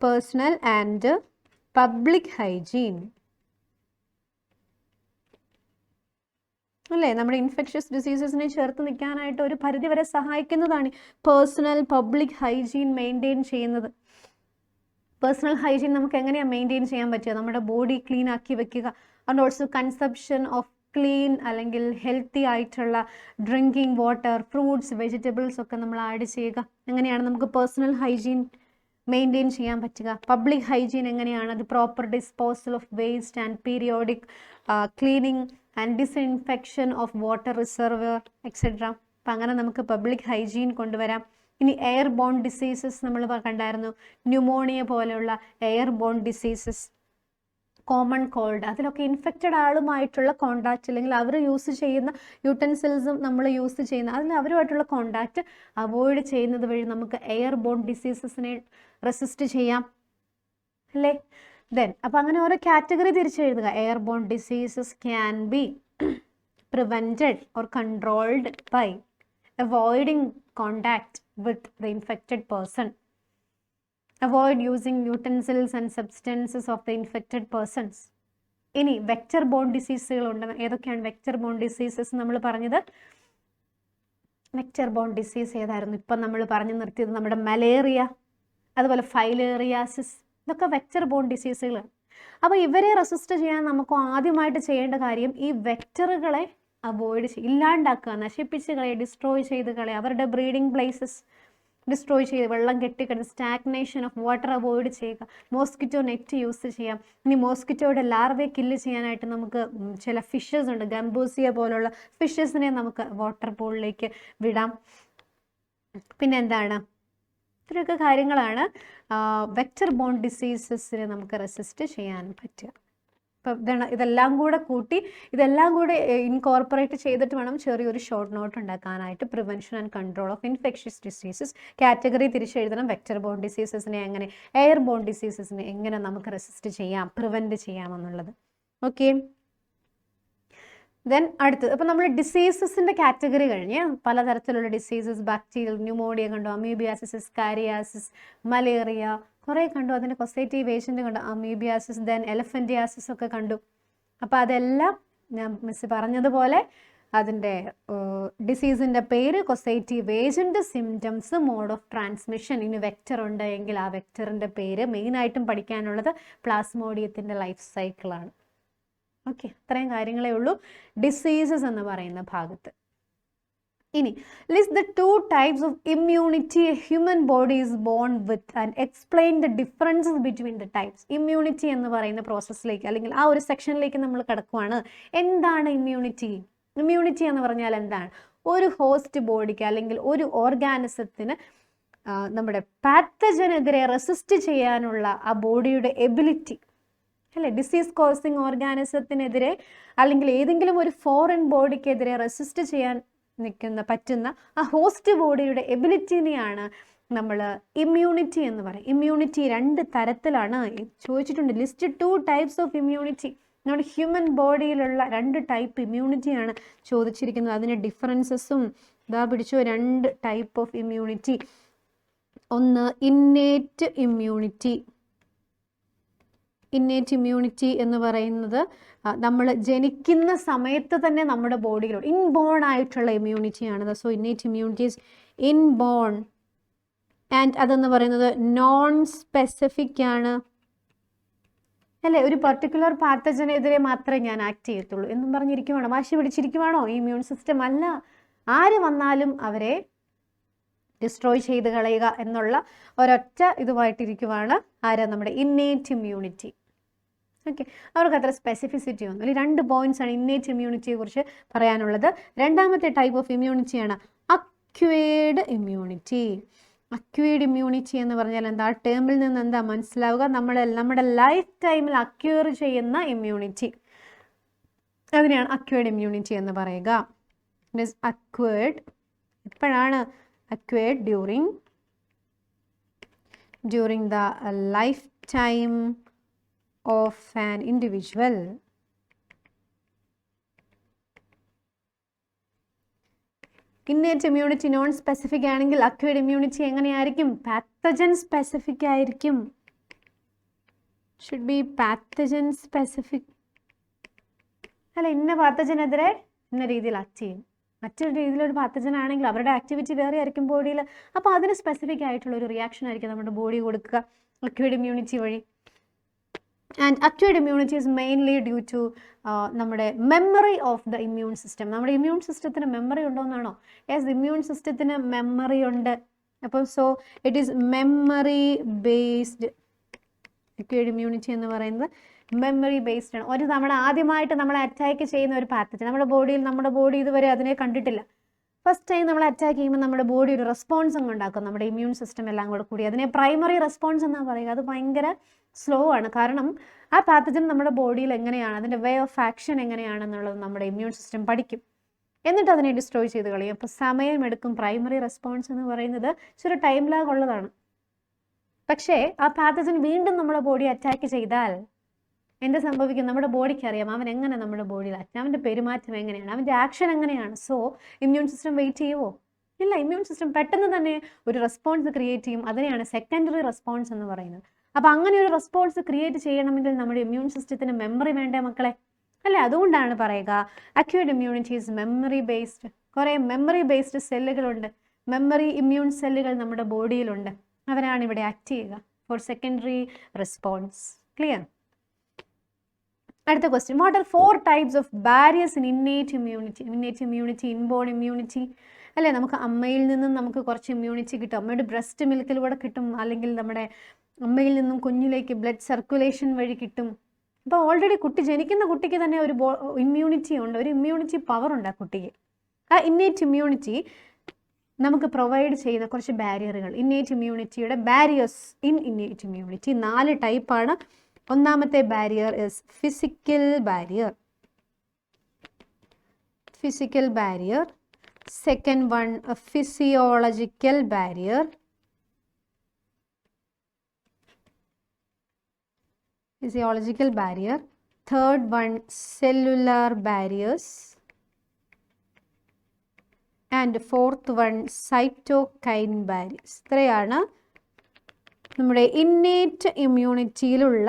personal and public hygiene അല്ലേ? നമ്മുടെ ഇൻഫെക്ഷ്യസ് ഡിസീസസിനെ ചേർത്ത് നിൽക്കാനായിട്ട് ഒരു പരിധിവരെ സഹായിക്കുന്നതാണ് പേഴ്സണൽ പബ്ലിക് ഹൈജീൻ മെയിൻറ്റെയിൻ ചെയ്യുന്നത്. പേഴ്സണൽ ഹൈജീൻ നമുക്ക് എങ്ങനെയാണ് മെയിൻറ്റെയിൻ ചെയ്യാൻ പറ്റുക? നമ്മുടെ ബോഡി ക്ലീൻ ആക്കി വെക്കുക. And also consumption of clean അല്ലെങ്കിൽ ഹെൽത്തി ആയിട്ടുള്ള ഡ്രിങ്കിങ് വാട്ടർ, ഫ്രൂട്ട്സ്, വെജിറ്റബിൾസ് ഒക്കെ നമ്മൾ ആഡ് ചെയ്യുക. എങ്ങനെയാണ് നമുക്ക് പേഴ്സണൽ ഹൈജീൻ മെയിൻറ്റെയിൻ ചെയ്യാൻ പറ്റുക? പബ്ലിക് ഹൈജീൻ എങ്ങനെയാണ്? അത് proper disposal of waste and periodic cleaning and disinfection of water reservoir etcetera. അപ്പം അങ്ങനെ നമുക്ക് പബ്ലിക് ഹൈജീൻ കൊണ്ടുവരാം. ഇനി എയർ ബോൺ ഡിസീസസ് നമ്മൾ കണ്ടായിരുന്നു. ന്യൂമോണിയ പോലെയുള്ള air borne diseases, common called, അതിലൊക്കെ ഇൻഫെക്റ്റഡ് ആളുമായിട്ടുള്ള കോണ്ടാക്റ്റ്, അല്ലെങ്കിൽ അവർ യൂസ് ചെയ്യുന്ന യൂട്ടൻസിൽസും നമ്മൾ യൂസ് ചെയ്യുന്ന അതിൽ അവരുമായിട്ടുള്ള കോണ്ടാക്റ്റ് അവോയ്ഡ് ചെയ്യുന്നത് വഴി നമുക്ക് എയർ ബോൺ ഡിസീസസിനെ റെസിസ്റ്റ് ചെയ്യാം അല്ലേ? ദെൻ അപ്പം അങ്ങനെ ഓരോ കാറ്റഗറി തിരിച്ചെഴുതുക. Air borne diseases can be prevented or controlled by avoiding contact with the infected person. Avoid using utensils and substances of the infected persons. ഇനി വെക്ടർ ബോൺ ഡിസീസുകൾ ഉണ്ട്. ഏതൊക്കെയാണ് vector bone diseases നമ്മൾ പറഞ്ഞത്? Vector bone disease ഏതായിരുന്നു ഇപ്പം നമ്മൾ പറഞ്ഞു നിർത്തിയത്? നമ്മുടെ മലേറിയ, അതുപോലെ ഫൈലേറിയാസിസ്, ഇതൊക്കെ വെക്ടർ ബോൺ ഡിസീസുകളാണ്. അപ്പോൾ ഇവരെ റെസിസ്റ്റ് ചെയ്യാൻ നമുക്ക് ആദ്യമായിട്ട് ചെയ്യേണ്ട കാര്യം ഈ വെക്ടറുകളെ അവോയ്ഡ് ഇല്ലാണ്ടാക്കുക, നശിപ്പിച്ച് കളയുക, ഡിസ്ട്രോയ് ചെയ്ത് കളയുക. അവരുടെ ബ്രീഡിംഗ് പ്ലേസസ് ഡിസ്ട്രോയ് ചെയ്ത് വെള്ളം കെട്ടിക്കിടന്ന് സ്റ്റാഗ്നേഷൻ ഓഫ് വാട്ടർ അവോയ്ഡ് ചെയ്യുക. മോസ്കിറ്റോ നെറ്റ് യൂസ് ചെയ്യാം. ഇനി മോസ്കിറ്റോയുടെ ലാർവയെ കില്ല് ചെയ്യാനായിട്ട് നമുക്ക് ചില ഫിഷസ് ഉണ്ട്, ഗംബൂസിയ പോലുള്ള ഫിഷസിനെ നമുക്ക് വാട്ടർ പൂളിലേക്ക് വിടാം. പിന്നെ എന്താണ്? ഇത്രയൊക്കെ കാര്യങ്ങളാണ് വെക്ടർ ബോൺ ഡിസീസസിനെ നമുക്ക് റെസിസ്റ്റ് ചെയ്യാൻ പറ്റുക. അപ്പം ഇതെല്ലാം കൂടെ കൂട്ടി, ഇതെല്ലാം കൂടെ ഇൻകോർപ്പറേറ്റ് ചെയ്തിട്ട് വേണം ചെറിയൊരു ഷോർട്ട് നോട്ട് ഉണ്ടാക്കാനായിട്ട്. Prevention and control of infectious diseases category തിരിച്ചെഴുതണം. വെക്ടർ ബോൺ ഡിസീസസിനെ എങ്ങനെ, എയർ ബോൺ ഡിസീസസിനെ എങ്ങനെ നമുക്ക് റെസിസ്റ്റ് ചെയ്യാം, പ്രിവെൻറ്റ് ചെയ്യാമെന്നുള്ളത്. ഓക്കെ, ദെൻ അടുത്തത്. അപ്പം നമ്മൾ ഡിസീസസിൻ്റെ കാറ്റഗറി കഴിഞ്ഞ് പലതരത്തിലുള്ള ഡിസീസസ്, ബാക്ടീരിയൽ, ന്യൂമോണിയ കണ്ടു, അമീബിയാസിസ്, കാരിയാസിസ്, മലേറിയ, കുറേ കണ്ടു. അതിൻ്റെ കൊസേറ്റീവ് ഏജൻറ്റ് കണ്ടു, അമീബിയാസിസ്, ദെൻ എലഫൻറ്റിയാസിസ് ഒക്കെ കണ്ടു. അപ്പോൾ അതെല്ലാം ഞാൻ മിസ് പറഞ്ഞതുപോലെ അതിൻ്റെ ഡിസീസിൻ്റെ പേര്, causative agent, symptoms, mode of transmission. ഇനി വെക്റ്റർ ഉണ്ട് എങ്കിൽ ആ വെക്റ്ററിൻ്റെ പേര്. മെയിനായിട്ടും പഠിക്കാനുള്ളത് പ്ലാസ്മോഡിയത്തിൻ്റെ ലൈഫ് സൈക്കിളാണ്. ഓക്കെ, ഇത്രയും കാര്യങ്ങളേ ഉള്ളൂ ഡിസീസസ് എന്ന് പറയുന്ന ഭാഗത്ത്. ഇനി list the 2 types of immunity a human body is born with and explain the differences between the types. Immunity എന്ന് പറയുന്ന പ്രോസസ്സിലേക്ക് അല്ലെങ്കിൽ ആ ഒരു സെക്ഷനിലേക്ക് നമ്മൾ കിടക്കുവാണ്. എന്താണ് ഇമ്മ്യൂണിറ്റി? ഇമ്മ്യൂണിറ്റി എന്ന് പറഞ്ഞാൽ എന്താണ്? ഒരു ഹോസ്റ്റ് ബോഡിക്ക് അല്ലെങ്കിൽ ഒരു ഓർഗാനിസത്തിന് നമ്മുടെ പാത്തജനെതിരെ റെസിസ്റ്റ് ചെയ്യാനുള്ള ആ ബോഡിയുടെ എബിലിറ്റി അല്ലേ? ഡിസീസ് കോസിങ് ഓർഗാനിസത്തിനെതിരെ അല്ലെങ്കിൽ ഏതെങ്കിലും ഒരു ഫോറിൻ ബോഡിക്കെതിരെ റെസിസ്റ്റ് ചെയ്യാൻ പറ്റുന്ന ആ ഹോസ്റ്റ് ബോഡിയുടെ എബിലിറ്റിനെയാണ് നമ്മൾ ഇമ്മ്യൂണിറ്റി എന്ന് പറയും. ഇമ്മ്യൂണിറ്റി 2 തരത്തിലാണ് ചോദിച്ചിട്ടുണ്ട്. List 2 types of immunity. നമ്മുടെ ഹ്യൂമൻ ബോഡിയിലുള്ള 2 ടൈപ്പ് ഇമ്മ്യൂണിറ്റിയാണ് ചോദിച്ചിരിക്കുന്നത്. അതിൻ്റെ ഡിഫറൻസസും ഇതാ പിടിച്ചോ. 2 ടൈപ്പ് ഓഫ് ഇമ്മ്യൂണിറ്റി. ഒന്ന് ഇന്നേറ്റ് ഇമ്മ്യൂണിറ്റി. ഇന്നേറ്റ് ഇമ്മ്യൂണിറ്റി എന്ന് പറയുന്നത് നമ്മൾ ജനിക്കുന്ന സമയത്ത് തന്നെ നമ്മുടെ ബോഡിയിലുള്ള ഇൻബോൺ ആയിട്ടുള്ള ഇമ്മ്യൂണിറ്റിയാണ്. So innate immunity is inborn. And അതെന്ന് പറയുന്നത് നോൺ സ്പെസിഫിക് ആണ് അല്ലേ? ഒരു പർട്ടിക്കുലർ പാത്തജനെതിരെ മാത്രമേ ഞാൻ ആക്ട് ചെയ്യത്തുള്ളൂ എന്നും പറഞ്ഞിരിക്കുവാണോ? വാശി പിടിച്ചിരിക്കുവാണോ ഈ ഇമ്മ്യൂൺ സിസ്റ്റം? അല്ല, ആര് വന്നാലും അവരെ ഡിസ്ട്രോയ് ചെയ്ത് കളയുക എന്നുള്ള ഒരൊറ്റ ഇതുമായിട്ടിരിക്കുവാണ് ആര്? നമ്മുടെ ഇന്നേറ്റ് ഇമ്മ്യൂണിറ്റി. ഓക്കെ, അവർക്ക് അത്ര സ്പെസിഫിസിറ്റി ഒന്നും. അല്ലെങ്കിൽ 2 പോയിന്റ്സ് ആണ് ഇന്നേറ്റ് ഇമ്മ്യൂണിറ്റിയെ കുറിച്ച് പറയാനുള്ളത്. രണ്ടാമത്തെ ടൈപ്പ് ഓഫ് ഇമ്മ്യൂണിറ്റിയാണ് അക്വയർഡ് ഇമ്മ്യൂണിറ്റി. അക്വയർഡ് ഇമ്മ്യൂണിറ്റി എന്ന് പറഞ്ഞാൽ എന്താ? ടേമിൽ നിന്ന് എന്താ മനസ്സിലാവുക? നമ്മുടെ ലൈഫ് ടൈമിൽ അക്വയർ ചെയ്യുന്ന ഇമ്മ്യൂണിറ്റി, അതിനെയാണ് അക്വയർഡ് ഇമ്മ്യൂണിറ്റി എന്ന് പറയുക. It is acquired. എപ്പോഴാണ് acquired? during the lifetime of an individual. Innate immunity non specific ആണെങ്കിൽ acquired immunity എങ്ങനെയായിരിക്കും? pathogen specific ആയിരിക്കും. should be pathogen specific. അല്ല, ഇന്ന പാത്തജനെതിരെ ഇന്ന രീതിയിൽ ആക്ട് ചെയ്യും. മറ്റൊരു രീതിയിലൊരു പാത്തജൻ ആണെങ്കിൽ അവരുടെ ആക്ടിവിറ്റി വേറെ ആയിരിക്കും ബോഡിയിൽ. അപ്പോൾ അതിന് സ്പെസിഫിക് ആയിട്ടുള്ള ഒരു റിയാക്ഷൻ ആയിരിക്കും നമ്മുടെ ബോഡി കൊടുക്കുക അക്വയർഡ് ഇമ്മ്യൂണിറ്റി വഴി. And acquired immunity is mainly due to നമ്മുടെ memory of the immune system. നമ്മുടെ ഇമ്മ്യൂൺ സിസ്റ്റത്തിന് മെമ്മറി ഉണ്ടോ എന്നാണോ? യെസ്, ഇമ്മ്യൂൺ സിസ്റ്റത്തിന് മെമ്മറി ഉണ്ട്. അപ്പം so it is memory based. Acquired immunity എന്ന് പറയുന്നത് മെമ്മറി ബേസ്ഡ് ആണ്. ഒരു തവണ ആദ്യമായിട്ട് നമ്മളെ അറ്റാക്ക് ചെയ്യുന്ന ഒരു പാത്തജൻ നമ്മുടെ ബോഡി ഇതുവരെ അതിനെ കണ്ടിട്ടില്ല. ഫസ്റ്റ് ടൈം നമ്മൾ അറ്റാക്ക് ചെയ്യുമ്പോൾ നമ്മുടെ ബോഡി ഒരു റെസ്പോൺസ് അങ്ങ് ഉണ്ടാക്കും. നമ്മുടെ ഇമ്മ്യൂൺ സിസ്റ്റം എല്ലാം കൂടെ കൂടി അതിനെ പ്രൈമറി റെസ്പോൺസ് എന്നാണ് പറയുക. അത് ഭയങ്കര സ്ലോ ആണ്. കാരണം ആ പാത്തജൻ നമ്മുടെ ബോഡിയിൽ എങ്ങനെയാണ്, അതിൻ്റെ വേ ഓഫ് ആക്ഷൻ എങ്ങനെയാണെന്നുള്ളത് നമ്മുടെ ഇമ്മ്യൂൺ സിസ്റ്റം പഠിക്കും. എന്നിട്ട് അതിനെ ഡിസ്ട്രോയ് ചെയ്ത് കളയും. അപ്പോൾ സമയമെടുക്കും. പ്രൈമറി റെസ്പോൺസ് എന്ന് പറയുന്നത് ഇച്ചിരി ടൈം ലാഗ് ഉള്ളതാണ്. പക്ഷേ ആ പാത്തജൻ വീണ്ടും നമ്മുടെ ബോഡി അറ്റാക്ക് ചെയ്താൽ എന്ത് സംഭവിക്കും? നമ്മുടെ ബോഡിക്ക് അറിയാം അവൻ എങ്ങനെ നമ്മുടെ ബോഡിയിൽ അവൻ്റെ പെരുമാറ്റം എങ്ങനെയാണ്, അവൻ്റെ ആക്ഷൻ എങ്ങനെയാണ്. സോ ഇമ്മ്യൂൺ സിസ്റ്റം വെയിറ്റ് ചെയ്യുമോ? ഇല്ല, ഇമ്മ്യൂൺ സിസ്റ്റം പെട്ടെന്ന് തന്നെ ഒരു റെസ്പോൺസ് ക്രിയേറ്റ് ചെയ്യും. അതിനെയാണ് സെക്കൻഡറി റെസ്പോൺസ് എന്ന് പറയുന്നത്. അപ്പോൾ അങ്ങനെ ഒരു റെസ്പോൺസ് ക്രിയേറ്റ് ചെയ്യണമെങ്കിൽ നമ്മുടെ ഇമ്മ്യൂൺ സിസ്റ്റത്തിന് മെമ്മറി വേണ്ടേ മക്കളെ? അല്ലേ? അതുകൊണ്ടാണ് പറയുക acquired immunity is memory based. കുറേ മെമ്മറി ബേസ്ഡ് സെല്ലുകളുണ്ട്, മെമ്മറി ഇമ്മ്യൂൺ സെല്ലുകൾ നമ്മുടെ ബോഡിയിലുണ്ട്. അവരാണ് ഇവിടെ ആക്ട് ചെയ്യുക ഫോർ സെക്കൻഡറി റെസ്പോൺസ്. ക്ലിയർ? അടുത്ത question, what are 4 types of barriers in innate immunity? Innate immunity, inborn immunity അല്ലേ? നമുക്ക് അമ്മയിൽ നിന്നും നമുക്ക് കുറച്ച് ഇമ്മ്യൂണിറ്റി കിട്ടും. അമ്മയുടെ ബ്രസ്റ്റ് മിൽക്കിലൂടെ കിട്ടും, അല്ലെങ്കിൽ നമ്മുടെ അമ്മയിൽ നിന്നും കുഞ്ഞിലേക്ക് ബ്ലഡ് സർക്കുലേഷൻ വഴി കിട്ടും. അപ്പോൾ ഓൾറെഡി ജനിക്കുന്ന കുട്ടിക്ക് തന്നെ ഒരു ഇമ്മ്യൂണിറ്റി ഉണ്ട്, ഒരു ഇമ്മ്യൂണിറ്റി പവർ ഉണ്ട് ആ കുട്ടിക്ക്. ആ ഇന്നേറ്റ് ഇമ്മ്യൂണിറ്റി നമുക്ക് പ്രൊവൈഡ് ചെയ്യുന്ന കുറച്ച് ബാരിയറുകൾ, ഇന്നേറ്റ് ഇമ്മ്യൂണിറ്റിയുടെ ബാരിയേഴ്സ് ഇൻ ഇന്നേറ്റ് ഇമ്മ്യൂണിറ്റി 4 ടൈപ്പാണ്. ഒന്നാമത്തെ barrier is physical barrier. Physical barrier. Second one physiological barrier. Physiological barrier. Third one, cellular barriers. And fourth one, cytokine barriers. ഇത്രയാണ് നമ്മുടെ ഇന്നേറ്റ് ഇമ്മ്യൂണിറ്റിയിലുള്ള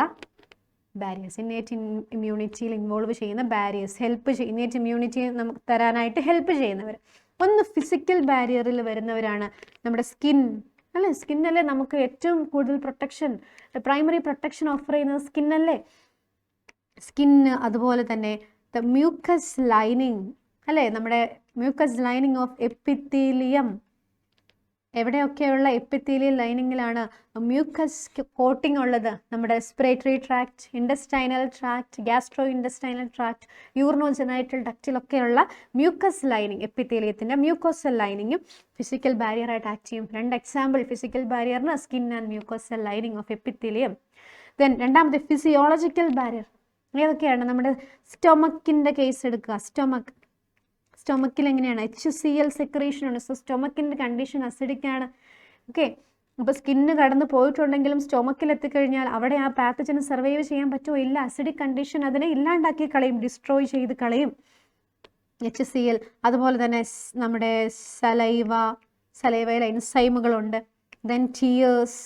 ബാരിയേഴ്സ്, ഇന്നേറ്റ് ഇമ്മ്യൂണിറ്റിയിൽ ഇൻവോൾവ് ചെയ്യുന്ന barriers, innate immunity നമുക്ക് തരാനായിട്ട് help ചെയ്യുന്നവർ. ഒന്ന് physical ബാരിയറിൽ വരുന്നവരാണ് നമ്മുടെ സ്കിൻ, അല്ലേ? സ്കിന്നല്ലേ നമുക്ക് ഏറ്റവും കൂടുതൽ പ്രൊട്ടക്ഷൻ, പ്രൈമറി പ്രൊട്ടക്ഷൻ ഓഫർ ചെയ്യുന്നത് സ്കിന്നല്ലേ? സ്കിന്ന്, അതുപോലെ തന്നെ ദ മ്യൂക്കസ് ലൈനിങ്, അല്ലേ? നമ്മുടെ മ്യൂക്കസ് ലൈനിങ് ഓഫ് എപ്പിത്തീലിയം, എവിടെയൊക്കെയുള്ള എപ്പിത്തീലിയൽ ലൈനിങ്ങിലാണ് മ്യൂക്കസ് കോട്ടിംഗ് ഉള്ളത്? നമ്മുടെ respiratory tract, intestinal tract, gastro intestinal tract, urinogenital ഡക്റ്റിലൊക്കെയുള്ള മ്യൂക്കസ് ലൈനിങ്, എപ്പിത്തീലിയത്തിൻ്റെ മ്യൂക്കോസൽ ലൈനിങ്ങും ഫിസിക്കൽ ബാരിയറായിട്ട് ആക്ട് ചെയ്യും. 2 എക്സാമ്പിൾ ഫിസിക്കൽ ബാരിയറിന് skin and mucosal lining of epithelium. Then രണ്ടാമത്തെ ഫിസിയോളജിക്കൽ ബാരിയർ ഏതൊക്കെയാണ്? നമ്മുടെ സ്റ്റൊമക്കിൻ്റെ കേസ് എടുക്കുക. സ്റ്റൊമക്കിൽ എങ്ങനെയാണ്? HCl സെക്രീഷൻ ഉണ്ട്. സോ സ്റ്റൊമക്കിൻ്റെ കണ്ടീഷൻ അസിഡിക് ആണ്. ഓക്കെ, അപ്പോൾ സ്കിന്ന് കടന്ന് പോയിട്ടുണ്ടെങ്കിലും സ്റ്റൊമക്കിൽ എത്തിക്കഴിഞ്ഞാൽ അവിടെ ആ പാത്തജന് സർവൈവ് ചെയ്യാൻ പറ്റുമോ? ഇല്ല. അസിഡിക് കണ്ടീഷൻ അതിനെ ഇല്ലാണ്ടാക്കി കളയും, ഡിസ്ട്രോയ് ചെയ്ത് കളയും HCl. അതുപോലെ തന്നെ നമ്മുടെ സലൈവയിൽ എൻസൈമുകളുണ്ട്. ദെൻ ടിയേഴ്സ്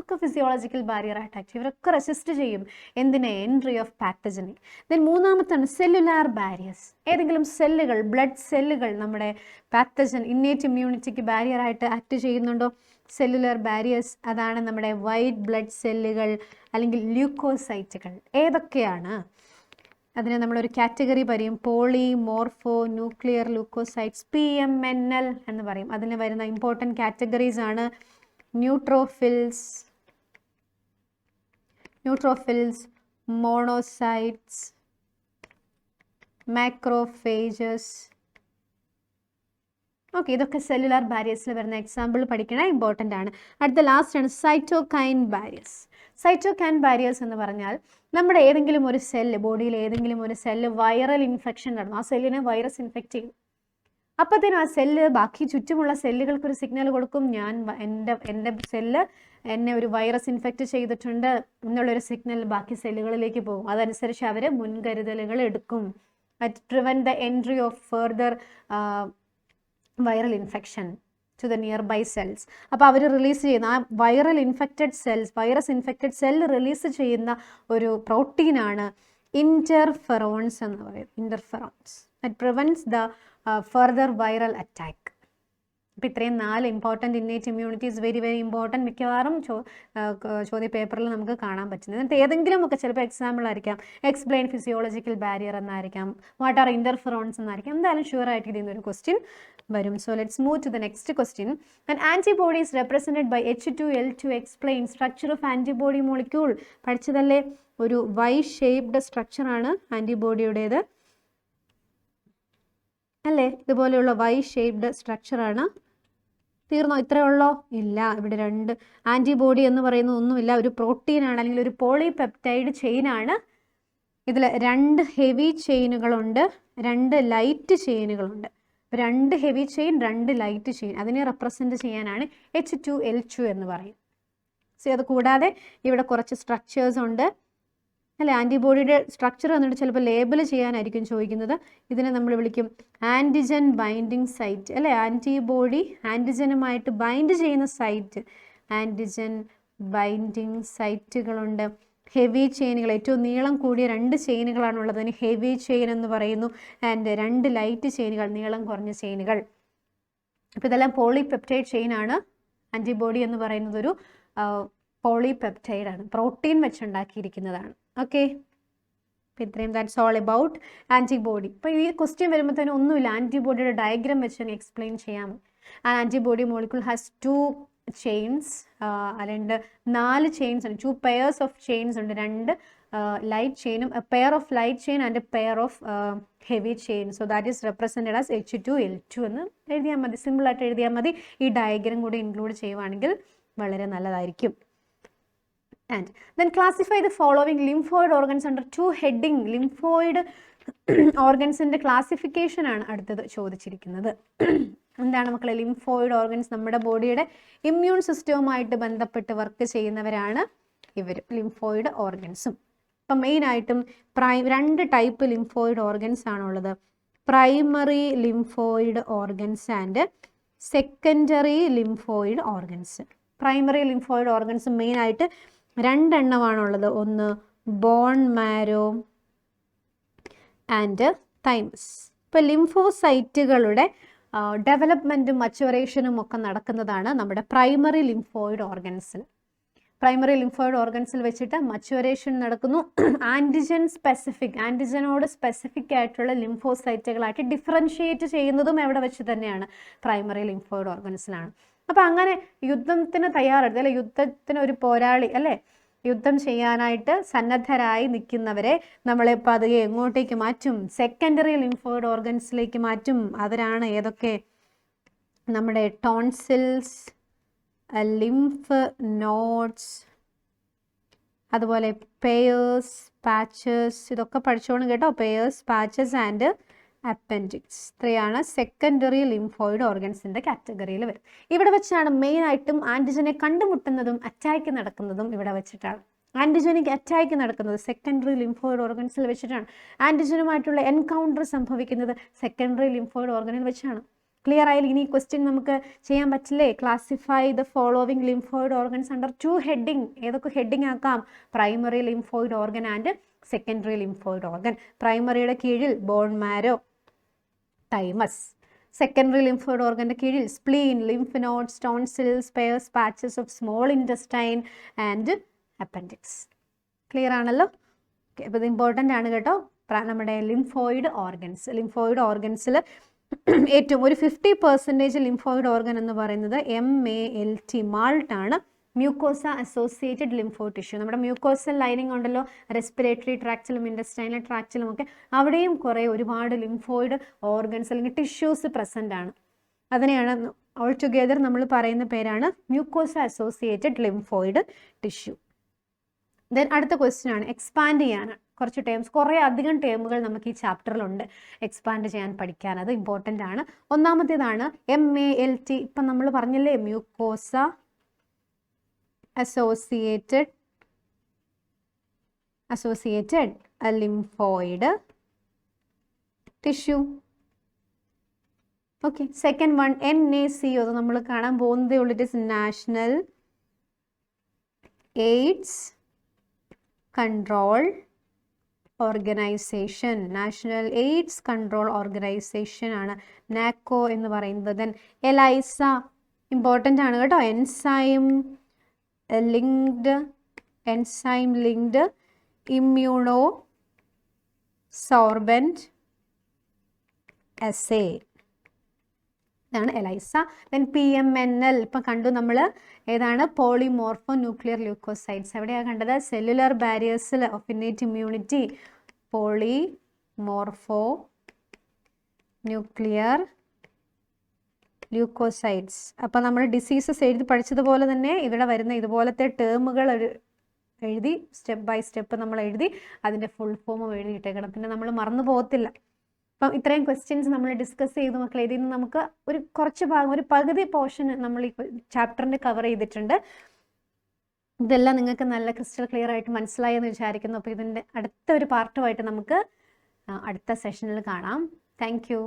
ഒക്കെ ഫിസിയോളജിക്കൽ ബാരിയർ അറ്റാക്ക്, ഇവരൊക്കെ റെസിസ്റ്റ് ചെയ്യും എന്തിനെ? എൻട്രി ഓഫ് പാത്തജനെ. ദെൻ മൂന്നാമത്താണ് സെല്ലുലാർ ബാരിയേഴ്സ്. ഏതെങ്കിലും സെല്ലുകൾ, ബ്ലഡ് സെല്ലുകൾ നമ്മുടെ പാത്തജൻ ഇന്നേറ്റ് ഇമ്മ്യൂണിറ്റിക്ക് ബാരിയറായിട്ട് ആക്ട് ചെയ്യുന്നുണ്ടോ? സെല്ലുലാർ ബാരിയേഴ്സ്, അതാണ് നമ്മുടെ വൈറ്റ് ബ്ലഡ് സെല്ലുകൾ അല്ലെങ്കിൽ ല്യൂക്കോസൈറ്റുകൾ. ഏതൊക്കെയാണ്? അതിനെ നമ്മളൊരു കാറ്റഗറി പറയും, poly morpho nuclear leucocytes, PMNL എന്ന് പറയും. അതിന് വരുന്ന ഇമ്പോർട്ടൻറ്റ് കാറ്റഗറീസ് ആണ് ന്യൂട്രോഫിൽസ്, മോണോസൈറ്റ്സ്, മാക്രോഫേജസ്. ഓക്കെ, ഇതൊക്കെ സെല്ലുലാർ ബാരിയേഴ്സിൽ വരുന്ന എക്സാമ്പിൾ പഠിക്കണം, ഇമ്പോർട്ടൻ്റ് ആണ്. അടുത്ത ലാസ്റ്റ് ആണ് സൈറ്റോകൈൻ ബാരിയേഴ്സ്. സൈറ്റോകൈൻ ബാരിയേഴ്സ് എന്ന് പറഞ്ഞാൽ നമ്മുടെ ഏതെങ്കിലും ഒരു സെല്ല്, ബോഡിയിൽ ഏതെങ്കിലും ഒരു സെല്ല് വൈറൽ ഇൻഫെക്ഷൻ നടന്നു, ആ സെല്ലിനെ വൈറസ് ഇൻഫെക്റ്റ് ചെയ്യും. അപ്പോഴത്തേനും ആ സെല്ല് ബാക്കി ചുറ്റുമുള്ള സെല്ലുകൾക്കൊരു സിഗ്നൽ കൊടുക്കും, എൻ്റെ സെല്ല് എന്നെ ഒരു വൈറസ് ഇൻഫെക്റ്റ് ചെയ്തിട്ടുണ്ട് എന്നുള്ളൊരു സിഗ്നൽ ബാക്കി സെല്ലുകളിലേക്ക് പോകും. അതനുസരിച്ച് അവർ മുൻകരുതലുകൾ എടുക്കും. At prevent the entry of further viral infection to the nearby cells. അപ്പോൾ അവർ റിലീസ് ചെയ്യുന്ന ആ വൈറസ് ഇൻഫെക്റ്റഡ് സെല്ല് റിലീസ് ചെയ്യുന്ന ഒരു പ്രോട്ടീനാണ് ഇൻ്റർഫെറോൺസ് എന്ന് പറയും. Interferons that prevents the further viral attack. അപ്പോൾ ഇത്രയും 4 important innate immunities very important. മിക്കവാറും ചോദ്യ പേപ്പറിൽ നമുക്ക് കാണാൻ പറ്റുന്നത്. എന്നിട്ട് ഏതെങ്കിലും ഒക്കെ ചിലപ്പോൾ എക്സാമ്പിൾ ആയിരിക്കാം, എക്സ്പ്ലെയിൻ ഫിസിയോളജിക്കൽ ബാരിയർ എന്നായിരിക്കാം, വാട്ട് ആർ ഇൻ്റർഫെറോൺസ് എന്നായിരിക്കാം. എന്തായാലും ഷുവർ ആയിട്ട് ഇതിൽ നിന്നൊരു ക്വസ്റ്റ്യൻ വരും. So let's move to the next question. An antibody is represented by H2L2. Explain structure of antibody molecule. പഠിച്ചതല്ലേ? ഒരു വൈ ഷേപ്ഡ് സ്ട്രക്ചറാണ് ആൻറ്റിബോഡിയുടേത്, അല്ലേ? ഇതുപോലെയുള്ള വൈ ഷേപ്ഡ് സ്ട്രക്ചറാണ്. തീർന്നോ? ഇത്രയേ ഉള്ളോ? ഇല്ല. ഇവിടെ 2 ആൻറ്റിബോഡി എന്ന് പറയുന്ന ഒന്നുമില്ല, ഒരു പ്രോട്ടീനാണ് അല്ലെങ്കിൽ ഒരു പോളിപെപ്റ്റൈഡ് ചെയിനാണ്. ഇതിൽ 2 ഹെവി ചെയിനുകളുണ്ട്, 2 ലൈറ്റ് ചെയിനുകളുണ്ട്. 2 ഹെവി ചെയിൻ, 2 ലൈറ്റ് ചെയിൻ, അതിനെ റെപ്രസെൻറ്റ് ചെയ്യാനാണ് H2L2 എന്ന് പറയും. സോ അത് കൂടാതെ ഇവിടെ കുറച്ച് സ്ട്രക്ചേഴ്സ് ഉണ്ട്, അല്ലെ? ആൻറ്റിബോഡിയുടെ സ്ട്രക്ചർ എന്നിട്ട് ചിലപ്പോൾ ലേബൽ ചെയ്യാനായിരിക്കും ചോദിക്കുന്നത്. ഇതിനെ നമ്മൾ വിളിക്കും ആൻറ്റിജൻ ബൈൻഡിങ് സൈറ്റ്, അല്ലേ? ആൻറ്റിബോഡി ആൻറ്റിജനുമായിട്ട് ബൈൻഡ് ചെയ്യുന്ന സൈറ്റ്, ആൻറ്റിജൻ ബൈൻഡിങ് സൈറ്റുകളുണ്ട്. ഹെവി ചെയിനുകൾ, ഏറ്റവും നീളം കൂടിയ 2 ചെയിനുകളാണുള്ളത്, അതിന് ഹെവി ചെയിൻ എന്ന് പറയുന്നു. ആൻഡ് 2 ലൈറ്റ് ചെയിനുകൾ, നീളം കുറഞ്ഞ ചെയിനുകൾ. അപ്പോൾ ഇതെല്ലാം പോളിപെപ്റ്റൈഡ് ചെയിനാണ്. ആൻറ്റിബോഡി എന്ന് പറയുന്നത് ഒരു പോളിപെപ്റ്റൈഡ് ആണ്, പ്രോട്ടീൻ വെച്ചുണ്ടാക്കിയിരിക്കുന്നതാണ്. ഓക്കെ, അപ്പോൾ ഇത്രയും ദാറ്റ്സ് ഓൾ അബൌട്ട് ആൻറ്റിബോഡി. അപ്പോൾ ഈ ക്വസ്റ്റ്യൻ വരുമ്പോഴത്തേനും ഒന്നുമില്ല, ആൻറ്റിബോഡിയുടെ ഡയഗ്രാം വെച്ച് എക്സ്പ്ലെയിൻ ചെയ്യാം. ആൻറ്റിബോഡി മോളിക്യൂൾ ഹാസ് 2 ചെയിൻസ്, അല്ലാണ്ട് 4 ചെയിൻസ് ഉണ്ട്, 2 പെയർസ് ഓഫ് ചെയിൻസ് ഉണ്ട്, 2 ലൈറ്റ് ചെയിനും, a pair of light chain and a pair of heavy chain. So that is represented as H2L2 എന്ന് എഴുതിയാൽ മതി, സിമ്പിളായിട്ട് എഴുതിയാൽ മതി. ഈ ഡയഗ്രാം കൂടി ഇൻക്ലൂഡ് ചെയ്യുവാണെങ്കിൽ വളരെ നല്ലതായിരിക്കും. And then classify the following lymphoid organs under 2 heading. lymphoid ഓർഗൻസിൻ്റെ classification ആണ് അടുത്തത് ചോദിച്ചിരിക്കുന്നത്. എന്താണ് മക്കളെ? ലിംഫോയിഡ് ഓർഗൻസ് നമ്മുടെ ബോഡിയുടെ ഇമ്മ്യൂൺ സിസ്റ്റവുമായിട്ട് ബന്ധപ്പെട്ട് വർക്ക് ചെയ്യുന്നവരാണ് ഇവർ, ലിംഫോയിഡ് ഓർഗൻസും. അപ്പം മെയിനായിട്ടും 2 ടൈപ്പ് ലിംഫോയിഡ് ഓർഗൻസ് ആണുള്ളത്, primary lymphoid organs and secondary lymphoid organs. Primary lymphoid organs മെയിനായിട്ട് 2 എണ്ണമാണുള്ളത്. ഒന്ന് ബോൺ മാരോ ആൻഡ് തൈമസ്. ഇപ്പോൾ ലിംഫോസൈറ്റുകളുടെ ഡെവലപ്മെൻറ്റും മച്ചുറേഷനും ഒക്കെ നടക്കുന്നതാണ് നമ്മുടെ പ്രൈമറി ലിംഫോയിഡ് ഓർഗൻസിൽ. പ്രൈമറി ലിംഫോയിഡ് ഓർഗൻസിൽ വെച്ചിട്ട് മച്ചുറേഷൻ നടക്കുന്നു. ആൻറ്റിജനോട് സ്പെസിഫിക് ആയിട്ടുള്ള ലിംഫോസൈറ്റുകളായിട്ട് ഡിഫറൻഷിയേറ്റ് ചെയ്യുന്നതും എവിടെ വെച്ച് തന്നെയാണ്? പ്രൈമറി ലിംഫോയിഡ് ഓർഗൻസിലാണ്. അപ്പം അങ്ങനെ യുദ്ധത്തിന് തയ്യാറെടുത്ത്, അല്ലെ യുദ്ധത്തിന് ഒരു പോരാളി, അല്ലേ, യുദ്ധം ചെയ്യാനായിട്ട് സന്നദ്ധരായി നിൽക്കുന്നവരെ നമ്മളെ പതുക്കെ എങ്ങോട്ടേക്ക് മാറ്റും? സെക്കൻഡറി ലിംഫോയിഡ് ഓർഗൻസിലേക്ക് മാറ്റും. അവരാണ് ഏതൊക്കെ? നമ്മുടെ ടോൺസിൽസ്, ലിംഫ് നോഡ്സ്, അതുപോലെ പെയേഴ്സ്, പാച്ചസ്, ഇതൊക്കെ പഠിച്ചോണം കേട്ടോ. Pairs, patches and appendix. ഇത്രയാണ് സെക്കൻഡറി ലിംഫോയിഡ് ഓർഗൻസിൻ്റെ കാറ്റഗറിയിൽ വരും. ഇവിടെ വെച്ചാണ് മെയിനായിട്ടും ആൻറ്റിജനെ കണ്ടുമുട്ടുന്നതും അറ്റാക്ക് നടക്കുന്നതും ഇവിടെ വെച്ചിട്ടാണ്. ആൻറ്റിജനിക് അറ്റാക്ക് നടക്കുന്നത് സെക്കൻഡറി ലിംഫോയിഡ് ഓർഗൻസിൽ വെച്ചിട്ടാണ്. ആൻറ്റിജനുമായിട്ടുള്ള എൻകൗണ്ടർ സംഭവിക്കുന്നത് സെക്കൻഡറി ലിംഫോയിഡ് ഓർഗനിൽ വെച്ചാണ്. ക്ലിയർ ആയാലും ഇനി ക്വസ്റ്റ്യൻ നമുക്ക് ചെയ്യാൻ പറ്റില്ലേ? Classify the following lymphoid organs under 2 heading. ഏതൊക്കെ ഹെഡിങ് ആക്കാം? Primary lymphoid organ and secondary lymphoid organ. പ്രൈമറിയുടെ കീഴിൽ bone marrow, thymus. Secondary lymphoid ഓർഗൻ്റെ കീഴിൽ spleen, lymph nodes, tonsils, Peyer's, patches of small intestine and appendix. Clear ആണല്ലോ? Okay, അപ്പോൾ ഇത് important ആണ് കേട്ടോ. നമ്മുടെ ലിംഫോയിഡ് ഓർഗൻസിൽ ഏറ്റവും ഒരു 50% ലിംഫോയിഡ് ഓർഗൻ എന്ന് പറയുന്നത് MALT, മാൾട്ട് ആണ്. Mucosa associated lympho tissue. നമ്മുടെ മ്യൂക്കോസൽ ലൈനിങ് ഉണ്ടല്ലോ, റെസ്പിറേറ്ററി ട്രാക്റ്റിലും ഇൻഡസ്റ്റൈനൽ ട്രാക്റ്റിലും ഒക്കെ, അവിടെയും ഒരുപാട് ലിംഫോയിഡ് ഓർഗൻസ് അല്ലെങ്കിൽ ടിഷ്യൂസ് പ്രസൻ്റ് ആണ്. അതിനെയാണ് ഓൾ ടുഗെദർ നമ്മൾ പറയുന്ന പേരാണ് mucosa associated lymphoid tissue. Then അടുത്ത ക്വസ്റ്റ്യൻ ആണ്, എക്സ്പാൻഡ് ചെയ്യാൻ കുറച്ച് ടേംസ്, കുറേ അധികം ടേമുകൾ നമുക്ക് ഈ ചാപ്റ്ററിലുണ്ട് എക്സ്പാൻഡ് ചെയ്യാൻ പഠിക്കാൻ. അത് ഇമ്പോർട്ടൻ്റ് ആണ്. ഒന്നാമത്തേതാണ് MALT. ഇപ്പം നമ്മൾ പറഞ്ഞില്ലേ, mucosa associated lymphoid tissue. Okay, second one NACO. അത് നമ്മൾ കാണാൻ പോകുന്നതേ ഉള്ളൂ. It is national AIDS control organisation. National AIDS control organisation ആണ് നാക്കോ എന്ന് പറയുന്നത്. ദെൻ എലൈസ ഇമ്പോർട്ടൻ്റ് ആണ് കേട്ടോ. Enzyme linked immunosorbent assay, ഇതാണ് എലൈസ. ദെൻ PMNL ഇപ്പം കണ്ടു നമ്മൾ. ഏതാണ്? Polymorphonuclear leucocytes. എവിടെയാണ് കണ്ടത്? സെല്ലുലർ ബാരിയേഴ്സിൽ of innate immunity, polymorphonuclear leucocytes. അപ്പോൾ നമ്മൾ ഡിസീസസ് എഴുതി പഠിച്ചതുപോലെ തന്നെ ഇവിടെ വരുന്ന ഇതുപോലത്തെ ടേമുകൾ എഴുതി സ്റ്റെപ്പ് ബൈ സ്റ്റെപ്പ് നമ്മൾ എഴുതി അതിൻ്റെ ഫുൾ ഫോമും എഴുതിയിട്ടേക്കണം. പിന്നെ നമ്മൾ മറന്നു പോകത്തില്ല. അപ്പം ഇത്രയും ക്വസ്റ്റ്യൻസ് നമ്മൾ ഡിസ്കസ് ചെയ്തു മക്കളെ. ഇതിൽ നിന്ന് നമുക്ക് കുറച്ച് ഭാഗം, ഒരു പകുതി പോർഷൻ നമ്മൾ ഈ ചാപ്റ്ററിൻ്റെ കവർ ചെയ്തിട്ടുണ്ട്. ഇതെല്ലാം നിങ്ങൾക്ക് നല്ല ക്രിസ്റ്റൽ ക്ലിയർ ആയിട്ട് മനസ്സിലായെന്ന് വിചാരിക്കുന്നു. അപ്പോൾ ഇതിൻ്റെ അടുത്ത ഒരു പാർട്ടുമായിട്ട് നമുക്ക് അടുത്ത സെഷനിൽ കാണാം. Thank you.